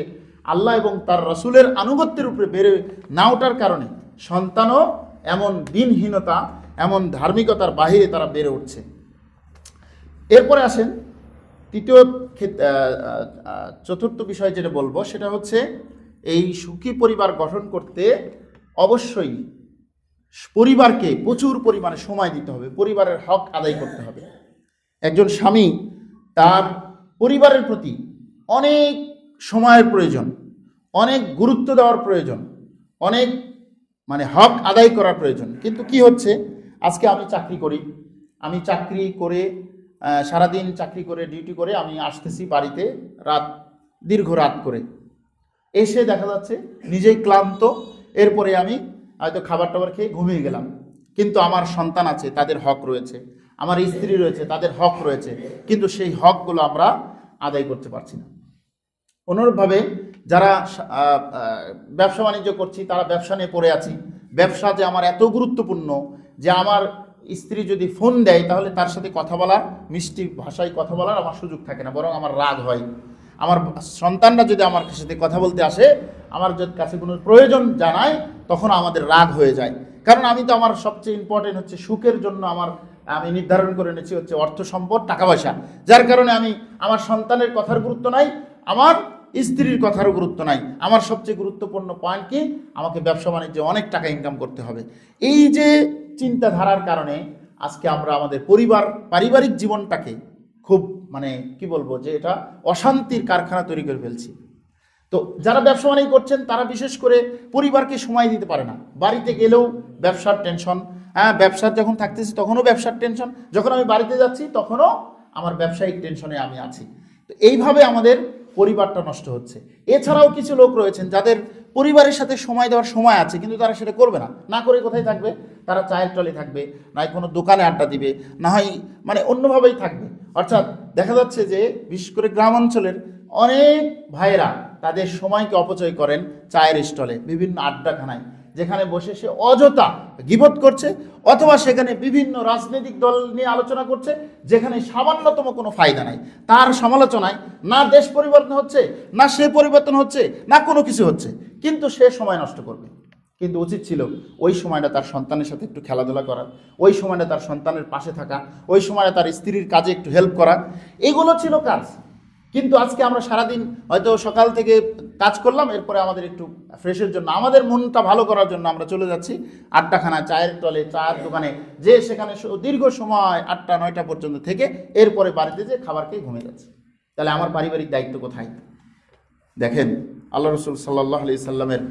আল্লাহ এবং তার রাসূলের আনুগত্যের উপরে বেড়ে না ওঠার কারণে সন্তানও এমন দিনহীনতা, এমন ধার্মিকতার বাহিরে তারা বেড়ে উঠছে। এরপরে আসেন চতুর্থ বিষয় যেটা বলবো, সেটা হচ্ছে এই সুখী পরিবার গঠন করতে অবশ্যই পরিবারকে প্রচুর পরিমাণে সময় দিতে হবে, পরিবারের হক আদায় করতে হবে। একজন স্বামী তার পরিবারের প্রতি অনেক সময়ের প্রয়োজন, অনেক গুরুত্ব দেওয়ার প্রয়োজন, অনেক মানে হক আদায় করার প্রয়োজন। কিন্তু কি হচ্ছে, আজকে আমি চাকরি করি, আমি চাকরি করে সারাদিন চাকরি করে ডিউটি করে আমি আসতেছি বাড়িতে দীর্ঘ রাত করে, এসে দেখা যাচ্ছে নিজেই ক্লান্ত, এরপরে আমি হয়তো খাবার টাবার খেয়ে ঘুমিয়ে গেলাম। কিন্তু আমার সন্তান আছে, তাদের হক রয়েছে, আমার স্ত্রী রয়েছে, তাদের হক রয়েছে, কিন্তু সেই হকগুলো আমরা আদায় করতে পারছি না। অনুরূপভাবে যারা ব্যবসা বাণিজ্য করছি, তারা ব্যবসা নিয়ে পড়ে আছি। ব্যবসা যে আমার এত গুরুত্বপূর্ণ যে আমার স্ত্রী যদি ফোন দেয় তাহলে তার সাথে কথা বলার, মিষ্টি ভাষায় কথা বলার আমার সুযোগ থাকে না, বরং আমার রাগ হয়। আমার সন্তানরা যদি আমার সাথে কথা বলতে আসে, আমার যদি কাছে কোনো প্রয়োজন জানায়, তখন আমাদের রাগ হয়ে যায়। কারণ আমি তো আমার সবচেয়ে ইম্পর্টেন্ট হচ্ছে সুখের জন্য আমি নির্ধারণ করে নিয়েছি হচ্ছে অর্থ সম্পদ, টাকা পয়সা, যার কারণে আমি আমার সন্তানের কথার গুরুত্ব নাই, আমার স্ত্রীর কথারও গুরুত্ব নাই। আমার সবচেয়ে গুরুত্বপূর্ণ পয়েন্ট কি, আমাকে ব্যবসা বাণিজ্যে অনেক টাকা ইনকাম করতে হবে। এই যে চিন্তাধারার কারণে আজকে আমরা আমাদের পারিবারিক জীবনটাকে খুব মানে কি বলবো যে এটা অশান্তির কারখানা তৈরি করে ফেলছি। তো যারা ব্যবসা বাণিজ্য করছেন তারা বিশেষ করে পরিবারকে সময় দিতে পারে না। বাড়িতে গেলেও ব্যবসার টেনশন, ব্যবসার যখন থাকতেছি তখনও ব্যবসার টেনশন, যখন আমি বাড়িতে যাচ্ছি তখনও আমার ব্যবসায়িক টেনশনে আমি আছি। তো এইভাবে আমাদের পরিবারটা নষ্ট হচ্ছে। এছাড়াও কিছু লোক রয়েছেন যাদের পরিবারের সাথে সময় দেওয়ার সময় আছে, কিন্তু তারা সেটা করবে না। না করে কোথায় থাকবে? তারা চায়ের টলে থাকবে, নয় কোনো দোকানে আড্ডা দিবে, না হয় মানে অন্যভাবেই থাকবে। অর্থাৎ দেখা যাচ্ছে যে বিশেষ করে গ্রাম অঞ্চলের অনেক ভাইয়েরা তাদের সময়কে অপচয় করেন চায়ের স্টলে, বিভিন্ন আড্ডাখানায়, যেখানে বসে সে অযথা গীবত করছে, অথবা সেখানে বিভিন্ন রাজনৈতিক দল নিয়ে আলোচনা করছে, যেখানে সামান্যতম কোনো ফায়দা নাই। তার সমালোচনায় না দেশ পরিবর্তন হচ্ছে, না সে পরিবর্তন হচ্ছে, না কোনো কিছু হচ্ছে, কিন্তু সে সময় নষ্ট করবে। কিন্তু উচিত ছিল ওই সময়টা তার সন্তানের সাথে একটু খেলাধুলা করা, ওই সময়টা তার সন্তানের পাশে থাকা, ওই সময়টা তার স্ত্রীর কাজে একটু হেল্প করা, এগুলো ছিল কাজ। কিন্তু আজকে আমরা সারাদিন হয়তো সকাল থেকে কাজ করলাম, এরপরে আমাদের একটু ফ্রেশের জন্য, আমাদের মনটা ভালো করার জন্য আমরা চলে যাচ্ছি আড্ডাখানা, চায়ের টলে, চায়ের দোকানে, যে সেখানে দীর্ঘ সময় 8টা-9টা পর্যন্ত থেকে এরপরে বাড়িতে যে খাবার খেয়ে ঘুমিয়ে যাচ্ছে। তাহলে আমার পারিবারিক দায়িত্ব কোথায়? দেখেন, আল্লাহ রাসূল সাল্লাল্লাহু আলাইহি সাল্লামের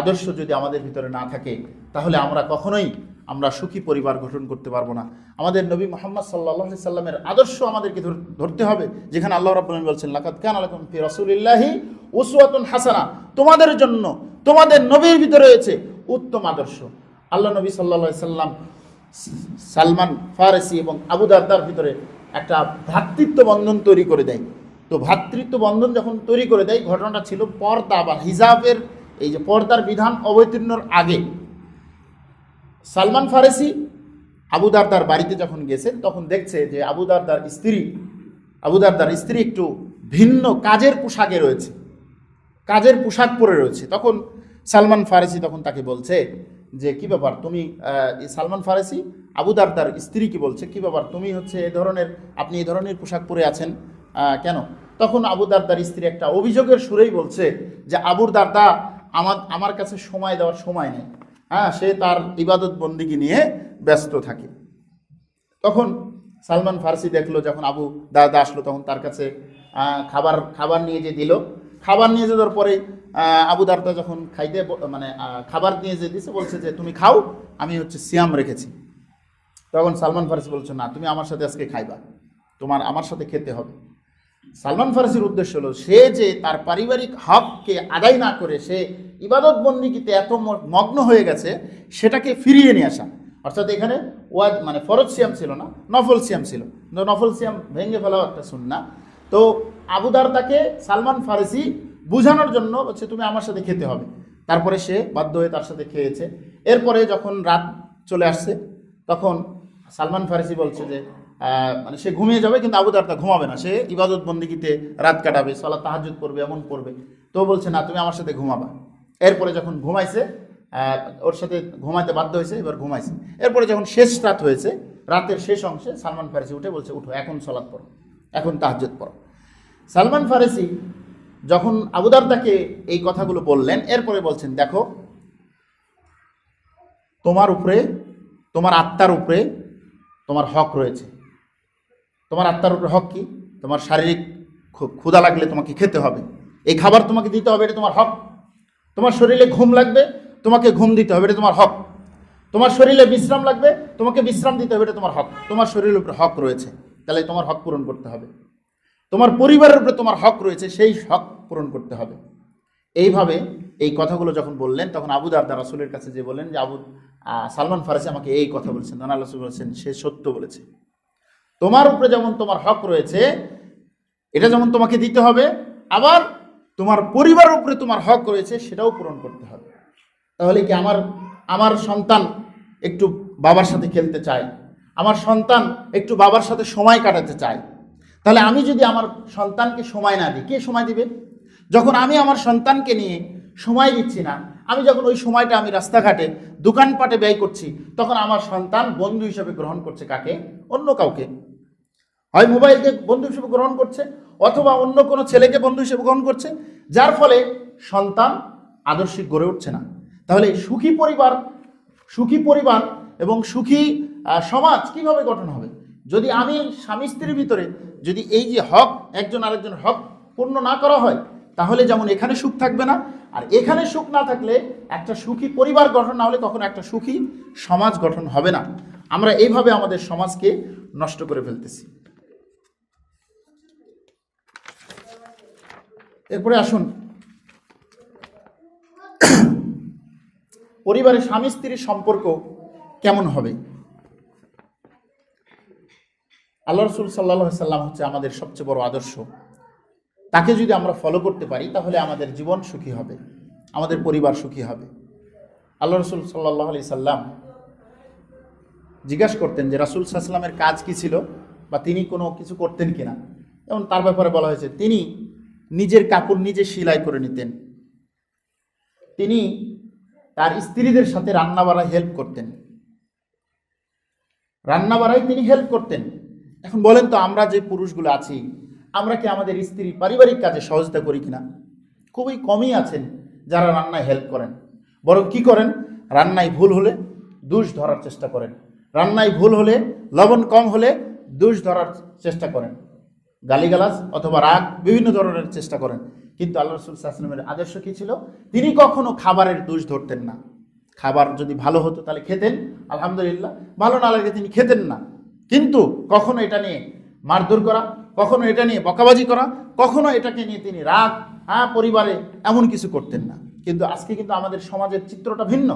আদর্শ যদি আমাদের ভিতরে না থাকে, তাহলে আমরা কখনোই আমরা সুখী পরিবার গঠন করতে পারবো না। আমাদের নবী মুহাম্মদ সাল্লাল্লাহু আলাইহি সাল্লামের আদর্শ আমাদেরকে ধরতে হবে, যেখানে আল্লাহ রাব্বুল আলামিন বলছেন লাকাদ কানা লাকুম ফি রাসূলিল্লাহি উসওয়াতুন হাসানাহ, তোমাদের জন্য তোমাদের নবীর ভিতরে রয়েছে উত্তম আদর্শ। আল্লাহ নবী সাল্লাল্লাহু আলাইহি সাল্লাম সালমান ফারসি এবং আবু দারদার ভিতরে একটা ভ্রাতৃত্ব বন্ধন তৈরি করে দেয়। তো ভ্রাতৃত্ব বন্ধন যখন তৈরি করে দেয়, ঘটনাটা ছিল পর্দা বা হিজাবের, এই যে পর্দার বিধান অবতীর্ণর আগে। সালমান ফারসি আবু দারদার বাড়িতে যখন গেছে, তখন দেখছে যে আবু দারদার স্ত্রী একটু ভিন্ন কাজের পোশাকে রয়েছে, কাজের পোশাক পরে রয়েছে। তখন সালমান ফারসি তখন তাকে বলছে যে কি ব্যাপার তুমি, সালমান ফারসি আবু দারদার স্ত্রী কি বলছে, কি ব্যাপার তুমি হচ্ছে আপনি এই ধরনের পোশাক পরে আছেন কেন? তখন আবু দারদার স্ত্রী একটা অভিযোগের সুরেই বলছে যে আবু দারদা আমার কাছে সময় দেওয়ার সময় নেই, সে তার ইবাদত বন্দিগি নিয়ে ব্যস্ত থাকে। তখন সালমান ফারসি দেখলো যখন আবু দারদা আসলো, তখন তার কাছে খাবার নিয়ে যে দিল। খাবার নিয়ে যাওয়ার পরে আবু দারদা যখন খাবার নিয়ে যে দিছে, বলছে যে তুমি খাও, আমি হচ্ছে সিয়াম রেখেছি। তখন সালমান ফারসি বলছে না, তুমি আমার সাথে আজকে খাইবা, আমার সাথে খেতে হবে। সালমান ফারসির উদ্দেশ্য হলো সে যে তার পারিবারিক হককে আদায় না করে সে ইবাদত বন্দিগিতে এত মগ্ন হয়ে গেছে, সেটাকে ফিরিয়ে নিয়ে আসা। অর্থাৎ এখানে ফরজ সিয়াম ছিল না, নফল সিয়াম ছিল। নফল সিয়াম ভেঙে ফেলাও একটা সুন্নাহ। তো আবু দারদাকে সালমান ফারসি বুঝানোর জন্য হচ্ছে তুমি আমার সাথে খেতে হবে। তারপরে সে বাধ্য হয়ে তার সাথে খেয়েছে। এরপরে যখন রাত চলে আসছে, তখন সালমান ফারসি বলছে যে সে ঘুমিয়ে যাবে, কিন্তু আবু দারদা ঘুমাবে না, সে ইবাদত বন্দিগিতে রাত কাটাবে, সালাত তাহাজ্জুদ করবে, এমন করবে। তো বলছে না, তুমি আমার সাথে ঘুমাবা। এরপরে যখন ঘুমাইছে, ওর সাথে ঘুমাইতে বাধ্য হয়েছে, এবার ঘুমাইছে। এরপরে যখন শেষ রাত হয়েছে, রাতের শেষ অংশে সালমান ফারসি উঠে বলছে উঠো, এখন সালাত পড়ো, এখন তাহাজ্জুদ পড়ো। সালমান ফারসি যখন আবু দারদাকে এই কথাগুলো বললেন, এরপরে বলছেন দেখো, তোমার উপরে, তোমার আত্মার উপরে তোমার হক রয়েছে। তোমার আত্মার উপরে হক কি? তোমার শারীরিক ক্ষুধা লাগলে তোমাকে খেতে হবে, এই খাবার তোমাকে দিতে হবে, এটা তোমার হক। তোমার শরীরে ঘুম লাগবে, তোমাকে ঘুম দিতে হবে, এটা তোমার হক। তোমার শরীরে বিশ্রাম লাগবে, তোমাকে বিশ্রাম দিতে হবে, এটা তোমার হক। তোমার শরীরের উপরে হক রয়েছে, তাহলে তোমার হক পূরণ করতে হবে। তোমার পরিবারের উপরে তোমার হক রয়েছে, সেই হক পূরণ করতে হবে। এইভাবে এই কথাগুলো যখন বললেন, তখন আবু দারদা রাসূলের কাছে যে বললেন যে সালমান ফারসি আমাকে এই কথা বলছেন। তখন আল্লাহ রাসূল বলেছেন সে সত্য বলেছে। তোমার উপরে যেমন তোমার হক রয়েছে, এটা যেমন তোমাকে দিতে হবে, আবার তোমার পরিবারের উপরে তোমার হক রয়েছে, সেটাও পূরণ করতে হবে। তাহলে কি আমার সন্তান একটু বাবার সাথে খেলতে চায়, আমার সন্তান একটু বাবার সাথে সময় কাটাতে চায়, তাহলে আমি যদি আমার সন্তানকে সময় না দিই, কে সময় দিবে? যখন আমি আমার সন্তানকে নিয়ে সময় দিচ্ছি না, আমি যখন ওই সময়টা আমি রাস্তাঘাটে দোকানপাটে ব্যয় করছি, তখন আমার সন্তান বন্ধু হিসেবে গ্রহণ করছে কাকে? অন্য কাউকে। হয় মোবাইলকে বন্ধু হিসেবে গ্রহণ করছে, অথবা অন্য কোনো ছেলেকে বন্ধু হিসেবে গ্রহণ করছে, যার ফলে সন্তান আদর্শিক গড়ে উঠছে না। তাহলে সুখী পরিবার এবং সুখী সমাজ কিভাবে গঠন হবে? যদি আমি স্বামী স্ত্রীর ভিতরে যদি এই যে হক, একজন আরেকজনের হক পূর্ণ না করা হয়, তাহলে যেমন এখানে সুখ থাকবে না, আর এখানে সুখ না থাকলে একটা সুখী পরিবার গঠন না হলে কখনো একটা সুখী সমাজ গঠন হবে না। আমরা এইভাবে আমাদের সমাজকে নষ্ট করে ফেলতেছি। এরপরে আসুন, পরিবারের স্বামী স্ত্রীর সম্পর্ক কেমন হবে? আল্লাহ রাসূল সাল্লাল্লাহু আলাইহি সাল্লাম হচ্ছে আমাদের সবচেয়ে বড় আদর্শ। তাকে যদি আমরা ফলো করতে পারি, তাহলে আমাদের জীবন সুখী হবে, আমাদের পরিবার সুখী হবে। আল্লাহ রাসূল সাল্লাল্লাহু আলাইহি সাল্লাম জিজ্ঞাসা করতেন যে রাসূল সাল্লাল্লাহু আলাইহি সাল্লামের কাজ কি ছিল, বা তিনি কোনো কিছু করতেন কিনা। যেমন তার ব্যাপারে বলা হয়েছে তিনি নিজের কাপড় নিজে সেলাই করে নিতেন, তিনি তার স্ত্রীদের সাথে রান্না বাড়ায় হেল্প করতেন, রান্না বাড়ায় তিনি হেল্প করতেন। এখন বলেন তো, আমরা যে পুরুষগুলো আছি, আমরা কি আমাদের স্ত্রী পারিবারিক কাজে সহযোগিতা করি কিনা? খুবই কমই আছেন যারা রান্নায় হেল্প করেন। বরং কি করেন? রান্নায় ভুল হলে দোষ ধরার চেষ্টা করেন, রান্নায় ভুল হলে, লবণ কম হলে দোষ ধরার চেষ্টা করেন, গালিগালাজ অথবা রাগ বিভিন্ন ধরনের চেষ্টা করেন। কিন্তু আল্লাহ রাসূল সাল্লাল্লাহু আলাইহি ওয়াসাল্লামের আদর্শ কি ছিল? তিনি কখনো খাবারের দোষ ধরতেন না, খাবার যদি ভালো হতো তাহলে খেতেন, আলহামদুলিল্লাহ। ভালো না লাগে তিনি খেতেন না। কিন্তু কখনো এটা নিয়ে মারধর করা, কখনো এটা নিয়ে বকাবাজি করা, কখনো এটাকে নিয়ে তিনি রাগ, পরিবারে এমন কিছু করতেন না। কিন্তু আজকে কিন্তু আমাদের সমাজের চিত্রটা ভিন্ন।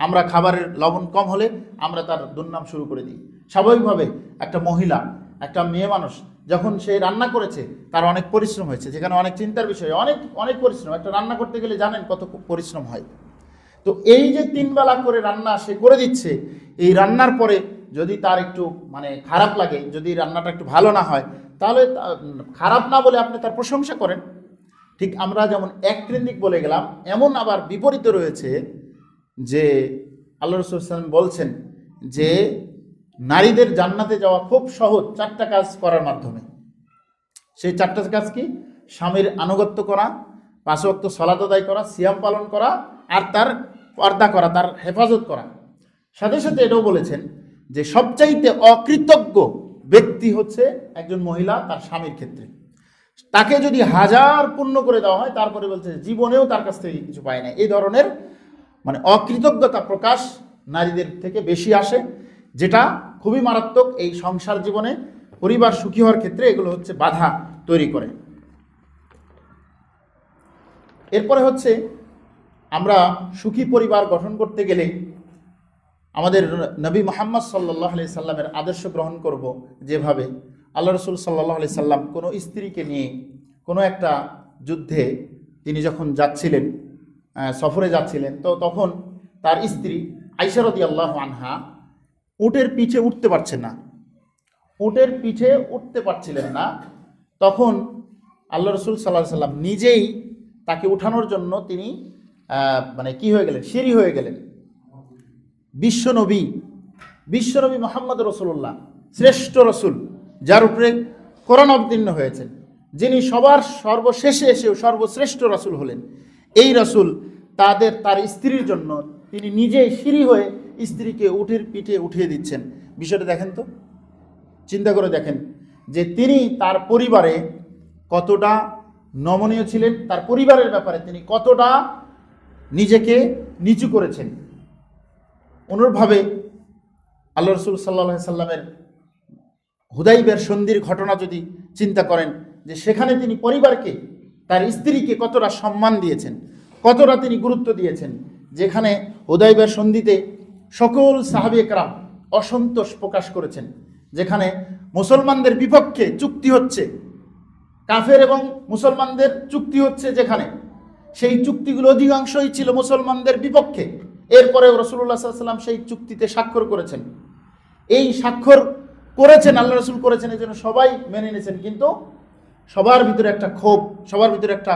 আমরা খাবারের লবণ কম হলে আমরা তার দুর্নাম শুরু করে দিই। স্বাভাবিকভাবে একটা মহিলা, একটা মেয়ে মানুষ যখন সে রান্না করেছে, তার অনেক পরিশ্রম হয়েছে, যেখানে অনেক চিন্তার বিষয়, অনেক অনেক পরিশ্রম। একটা রান্না করতে গেলে জানেন কত পরিশ্রম হয়। তো এই যে 3 বেলা করে রান্না সে করে দিচ্ছে, এই রান্নার পরে যদি তার একটু খারাপ লাগে, যদি রান্নাটা একটু ভালো না হয়, তাহলে খারাপ না বলে আপনি তার প্রশংসা করেন। ঠিক আমরা যেমন এককেন্দ্রিক বলে গেলাম, এমন আবার বিপরীত রয়েছে যে আল্লাহ রাসূল সাল্লাল্লাহু আলাইহি ওয়াসাল্লাম বলছেন যে নারীদের জান্নাতে যাওয়া খুব সহজ 4টা কাজ করার মাধ্যমে। সেই 4টা কাজ কি? স্বামীর আনুগত্য করা, 5 ওয়াক্ত সালাত আদায় করা, সিয়াম পালন করা, আর তার পর্দা করা, তার হেফাজত করা। সাথে সাথে এটাও বলেছেন যে সবচাইতে অকৃতজ্ঞ ব্যক্তি হচ্ছে একজন মহিলা তার স্বামীর ক্ষেত্রে। তাকে যদি 1000 পূর্ণ করে দেওয়া হয়, তারপরে বলছে জীবনেও তার কাছ থেকে কিছু পায় না। এই ধরনের অকৃতজ্ঞতা প্রকাশ নারীদের থেকে বেশি আসে, যেটা খুবই মারাত্মক। এই সংসার জীবনে পরিবার সুখী হওয়ার ক্ষেত্রে এগুলো হচ্ছে বাধা তৈরি করে। এরপরে হচ্ছে আমরা সুখী পরিবার গঠন করতে গেলে আমাদের নবী মুহাম্মদ সাল্লাল্লাহু আলাইহি সাল্লামের আদর্শ গ্রহণ করব। যেভাবে আল্লাহ রাসূল সাল্লাল্লাহু আলাইহি সাল্লাম কোনো স্ত্রীকে নিয়ে কোনো একটা যুদ্ধে তিনি যখন যাচ্ছিলেন, সফরে যাচ্ছিলেন, তো তখন তার স্ত্রী আয়েশা রাদিয়াল্লাহু আনহা উটের পিঠে উঠতে পারছেন না, উটের পিঠে উঠতে পারছিলেন না। তখন আল্লাহ রাসূল সাল্লাল্লাহু আলাইহি সাল্লাম নিজেই তাকে উঠানোর জন্য তিনি কি হয়ে গেলেন? সিঁড়ি হয়ে গেলেন। বিশ্বনবী মুহাম্মদ রাসূলুল্লাহ, শ্রেষ্ঠ রসুল, যার উপরে কোরআন অবতীর্ণ হয়েছেন, যিনি সবার সর্বশেষে এসেও সর্বশ্রেষ্ঠ রসুল হলেন, এই রসুল তার স্ত্রীর জন্য তিনি নিজেই সিঁড়ি হয়ে স্ত্রীকে উটের পিঠে উঠিয়ে দিচ্ছেন। বিষয়টা দেখেন তো, চিন্তা করে দেখেন যে তিনি তার পরিবারে কতটা নমনীয় ছিলেন, তার পরিবারের ব্যাপারে তিনি কতটা নিজেকে নিচু করেছেন। অনুরূপভাবে আল্লাহ রাসূল সাল্লাল্লাহু আলাইহি সাল্লামের হুদাইবিয়ার সন্ধির ঘটনা যদি চিন্তা করেন, যে সেখানে তিনি পরিবারকে, তার স্ত্রীকে কতটা সম্মান দিয়েছেন, কতটা তিনি গুরুত্ব দিয়েছেন। যেখানে হুদাইবিয়ার সন্ধিতে সকল সাহাবী কেরাম অসন্তোষ প্রকাশ করেছেন, যেখানে মুসলমানদের বিপক্ষে চুক্তি হচ্ছে, কাফের এবং মুসলমানদের চুক্তি হচ্ছে, যেখানে সেই চুক্তিগুলো অধিকাংশই ছিল মুসলমানদের বিপক্ষে। এরপরেও রাসূলুল্লাহ সাল্লাল্লাহু আলাইহি ওয়াসাল্লাম সেই চুক্তিতে স্বাক্ষর করেছেন। এই স্বাক্ষর করেছেন, আল্লাহ রাসূল করেছেন, এই জন্য সবাই মেনে নিয়েছেন। কিন্তু সবার ভিতরে একটা ক্ষোভ, সবার ভিতরে একটা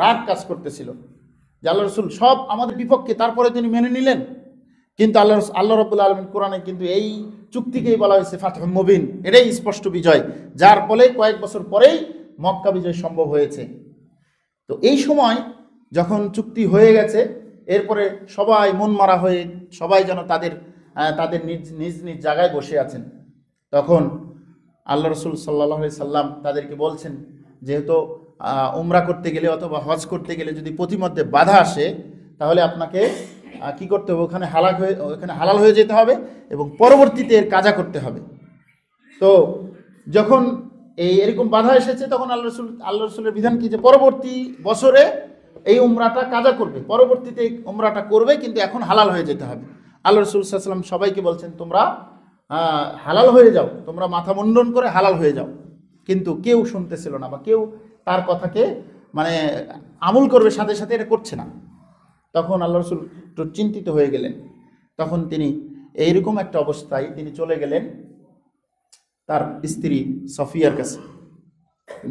রাগ কাজ করতেছিল যে আল্লাহ রাসূল সব আমাদের বিপক্ষে, তারপরে তিনি মেনে নিলেন। কিন্তু আল্লাহ রাব্বুল আলামিন কোরআনে কিন্তু এই চুক্তিকেই বলা হয়েছে ফাতহুম মুবিন, এটাই স্পষ্ট বিজয়, যার ফলে কয়েক বছর পরেই মক্কা বিজয় সম্ভব হয়েছে। তো এই সময় যখন চুক্তি হয়ে গেছে, এরপরে সবাই মন মারা হয়ে সবাই যেন তাদের নিজ নিজ জায়গায় বসে আছেন। তখন আল্লাহ রাসূল সাল্লাল্লাহু আলাইহি সাল্লাম তাদেরকে বলছেন, যেহেতু উমরা করতে গেলে অথবা হজ করতে গেলে যদি প্রতিমধ্যে বাধা আসে, তাহলে আপনাকে কি করতে হবে? ওখানে হালাল হয়ে যেতে হবে এবং পরবর্তীতে এর কাজা করতে হবে। তো যখন এরকম বাধা এসেছে, তখন আল্লাহ রাসূলের বিধান কি, যে পরবর্তী বছরে এই উমরাটা কাজা করবে, পরবর্তীতে এই উমরাটা করবে, কিন্তু এখন হালাল হয়ে যেতে হবে। আল্লাহ রাসূল সাল্লাল্লাহু আলাইহি ওয়াসাল্লাম সবাইকে বলছেন, তোমরা হালাল হয়ে যাও, তোমরা মাথা মুন্ডন করে হালাল হয়ে যাও। কিন্তু কেউ শুনতেছিল না, বা কেউ তার কথাকে আমল করবে সাথে সাথে এটা করছে না। তখন আল্লাহ রাসূল একটু চিন্তিত হয়ে গেলেন। তখন তিনি এইরকম একটা অবস্থায় তিনি চলে গেলেন তার স্ত্রী সফিয়ার কাছে,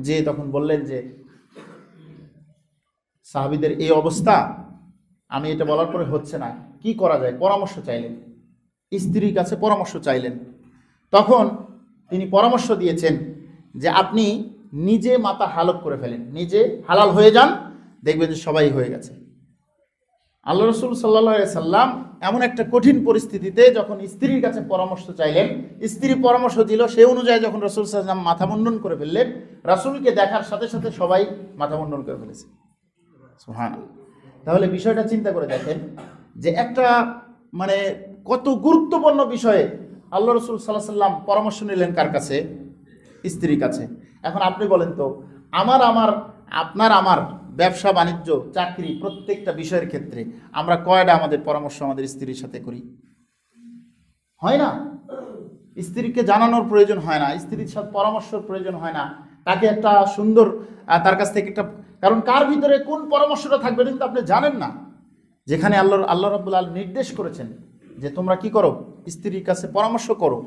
যে তখন বললেন যে সাহাবীদের এই অবস্থা, আমি এটা বলার পরে হচ্ছে না, কি করা যায়? পরামর্শ চাইলেন, স্ত্রীর কাছে পরামর্শ চাইলেন। তখন তিনি পরামর্শ দিয়েছেন যে আপনি নিজে মাথা হালক করে ফেলেন, নিজে হালাল হয়ে যান, দেখবেন যে সবাই হয়ে গেছে। আল্লাহ রাসূল সাল্লাল্লাহু আলাইহি সাল্লাম এমন একটা কঠিন পরিস্থিতিতে যখন স্ত্রীর কাছে পরামর্শ চাইলেন, স্ত্রী পরামর্শ দিল, সেই অনুযায়ী যখন রাসূল সাল্লাল্লাহু আলাইহি সাল্লাম মাথা মুন্ডন করে ফেললেন, রাসূলকে দেখার সাথে সাথে সবাই মাথা মুন্ডন করে ফেলেছে। সুবহানাল্লাহ। তাহলে বিষয়টা চিন্তা করে দেখেন যে একটা মানে কত গুরুত্বপূর্ণ বিষয়ে আল্লাহ রসুল সাল্লাল্লাহু আলাইহি সাল্লাম পরামর্শ নিলেন কার কাছে? স্ত্রীর কাছে। এখন আপনি বলেন তো, আপনার আমার ব্যবসা বাণিজ্য চাকরি প্রত্যেকটা বিষয়ের ক্ষেত্রে আমরা কয়টা আমাদের পরামর্শ আমাদের স্ত্রীর সাথে করি? হয় না। স্ত্রীকে জানানোর প্রয়োজন হয় না, স্ত্রীর সাথে পরামর্শের প্রয়োজন হয় না, তাকে একটা সুন্দর তার কাছ থেকে একটা, কারণ কার ভিতরে কোন পরামর্শটা থাকবে কিন্তু আপনি জানেন না। যেখানে আল্লাহ রাব্বুল আলামিন নির্দেশ করেছেন যে তোমরা কি করো, স্ত্রীর কাছে পরামর্শ করো,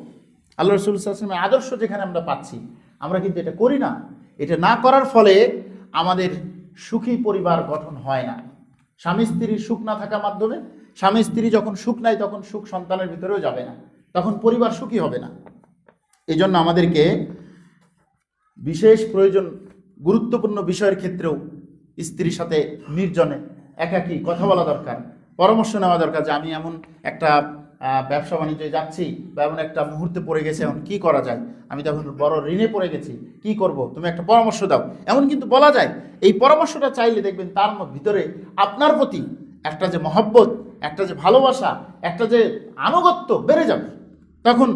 আল্লাহ রাসূল সাল্লাল্লাহু আলাইহি ওয়াসাল্লামের আদর্শ যেখানে আমরা পাচ্ছি, আমরা কিন্তু এটা করি না। এটা না করার ফলে আমাদের সুখী পরিবার গঠন হয় না। স্বামী স্ত্রীর সুখ না থাকার মাধ্যমে, স্বামী স্ত্রী যখন সুখ নাই তখন সুখ সন্তানের ভিতরেও যাবে না, তখন পরিবার সুখী হবে না। এই জন্য আমাদেরকে বিশেষ প্রয়োজন, গুরুত্বপূর্ণ বিষয়ের ক্ষেত্রেও স্ত্রীর সাথে নির্জনে একাকী কথা বলা দরকার, পরামর্শ নেওয়া দরকার যে আমি এমন একটা ব্যবসা বাণিজ্যে যাচ্ছি বা এমন একটা মুহূর্তে পড়ে গেছে, এখন কি করা যায়, আমি তো এখন বড় ঋণে পড়ে গেছি, কি করব, তুমি একটা পরামর্শ দাও, এমন কিন্তু বলা যায়। এই পরামর্শটা চাইলে দেখবেন তার ভিতরে আপনার প্রতি একটা যে মহব্বত, একটা যে ভালোবাসা, একটা যে আনুগত্য বেড়ে যাবে। তখন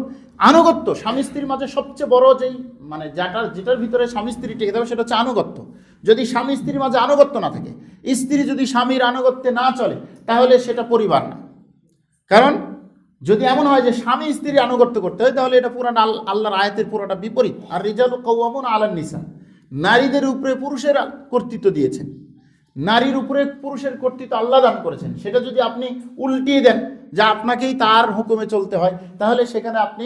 আনুগত্য স্বামী স্ত্রীর মাঝে সবচেয়ে বড় যেই মানে যেটার ভিতরে স্বামী স্ত্রী টিকে থাকবে সেটা হচ্ছে আনুগত্য। যদি স্বামী স্ত্রীর মাঝে আনুগত্য না থাকে, স্ত্রী যদি স্বামীর আনুগত্যে না চলে, তাহলে সেটা পরিবার না। কারণ যদি এমন হয় যে স্বামী স্ত্রী আনুগত্য করতে হয়, তাহলে এটা পুরান আল্লাহর আয়াতের পুরোটা বিপরীত। আর রিজালু কাওয়ামুন আলান নিসা, নারীদের উপরে পুরুষের কর্তৃত্ব দিয়েছেন, নারীর উপরে পুরুষের কর্তৃত্ব আল্লাহ দান করেছেন। সেটা যদি আপনি উল্টিয়ে দেন যে আপনাকেই তার হুকুমে চলতে হয়, তাহলে সেখানে আপনি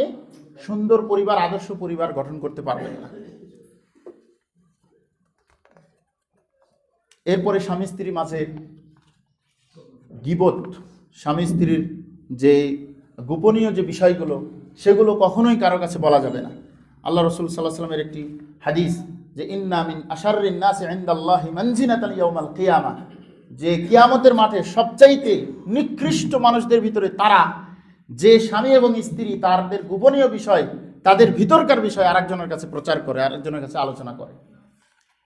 সুন্দর পরিবার, আদর্শ পরিবার গঠন করতে পারবেন না। এরপরে স্বামী স্ত্রীর মাঝে গীবত, স্বামী স্ত্রীর যে গোপনীয় যে বিষয়গুলো, সেগুলো কখনোই কারো কাছে বলা যাবে না। আল্লাহ রসুল সাল্লাল্লাহু আলাইহি ওয়াসাল্লামের একটি হাদিস যে ইন্না মিন আশাররিন নাসি ইনদাল্লাহি মানজিলাতান ইয়াউমাল কিয়ামা, যে কিয়ামতের মাঠে সবচাইতে নিকৃষ্ট মানুষদের ভিতরে তারা, যে স্বামী এবং স্ত্রী তাদের গোপনীয় বিষয়, তাদের ভিতরকার বিষয় আরেকজনের কাছে প্রচার করে, আরেকজনের কাছে আলোচনা করে।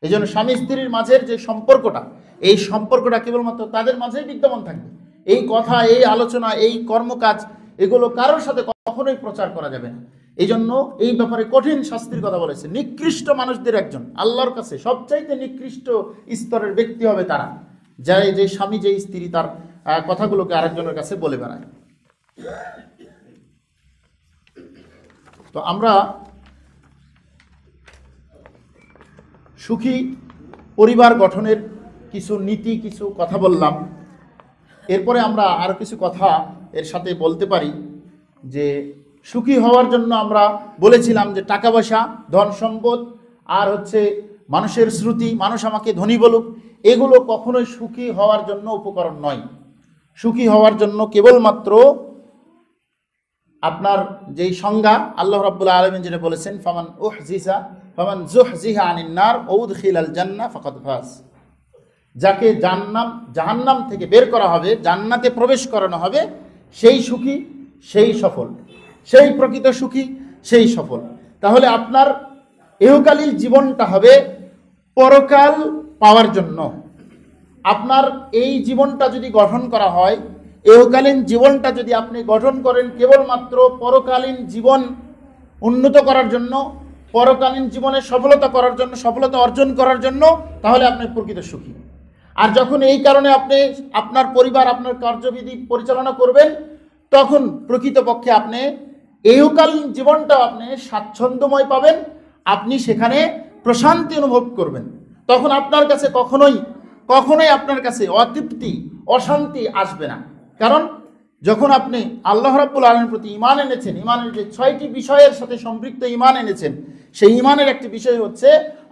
এই জন্য স্বামী স্ত্রীর মাঝের যে সম্পর্কটা, এই সম্পর্কটা কেবলমাত্র তাদের মাঝেই বিদ্যমান থাকবে। এই কথা, এই আলোচনা, এই কর্মকাজ, এগুলো কারোর সাথে কখনোই প্রচার করা যাবে না। এই জন্য এই ব্যাপারে কঠিন শাস্তির কথা বলেছে। নিকৃষ্ট মানুষদের একজন, আল্লাহর কাছে সবচাইতে নিকৃষ্ট স্তরের ব্যক্তি হবে তারা, যে স্বামী, যে স্ত্রী তার কথাগুলোকে আরেকজনের কাছে বলে বেড়ায়। তো আমরা সুখী পরিবার গঠনের কিছু নীতি, কিছু কথা বললাম। এরপরে আমরা আরো কিছু কথা এর সাথে বলতে পারি যে সুখী হওয়ার জন্য আমরা বলেছিলাম যে টাকা পয়সা, ধন সম্পদ, আর হচ্ছে মানুষের শ্রুতি, মানুষ আমাকে ধনী বলুক, এগুলো কখনোই সুখী হওয়ার জন্য উপকরণ নয়। সুখী হওয়ার জন্য কেবলমাত্র আপনার যেই সংজ্ঞা আল্লাহ রাব্বুল আলামিন যেটা বলেছেন, ফামান যুহজিহা আনিন নার ওয়া উদখিলাল জান্নাহ ফাকাদ ফাজ, যাকে জাহান্নাম থেকে বের করা হবে, জান্নাতে প্রবেশ করানো হবে, সেই সুখী, সেই সফল, সেই প্রকৃত সুখী, সেই সফল। তাহলে আপনার ইহকালীন জীবনটা হবে পরকাল পাওয়ার জন্য। আপনার এই জীবনটা যদি গঠন করা হয়, ইহকালীন জীবনটা যদি আপনি গঠন করেন কেবলমাত্র পরকালীন জীবন উন্নত করার জন্য, পরকালীন জীবনে সফলতা করার জন্য, সফলতা অর্জন করার জন্য, তাহলে আপনি প্রকৃত সুখী। আর যখন এই কারণে আপনি আপনার পরিবার, আপনার কার্যবিধি পরিচালনা করবেন, তখন প্রকৃতপক্ষে আপনি ইহকালীন জীবনটাও আপনি স্বাচ্ছন্দ্যময় পাবেন, আপনি সেখানে প্রশান্তি অনুভব করবেন। তখন আপনার কাছে কখনোই আপনার কাছে অতৃপ্তি, অশান্তি আসবে না। কারণ যখন আপনি আল্লাহ রাব্বুল আলামিনের প্রতি ঈমান এনেছেন, ঈমানের যে 6টি বিষয়ের সাথে সম্পৃক্ত ঈমান এনেছেন, সেই ঈমানের একটি বিষয় হচ্ছে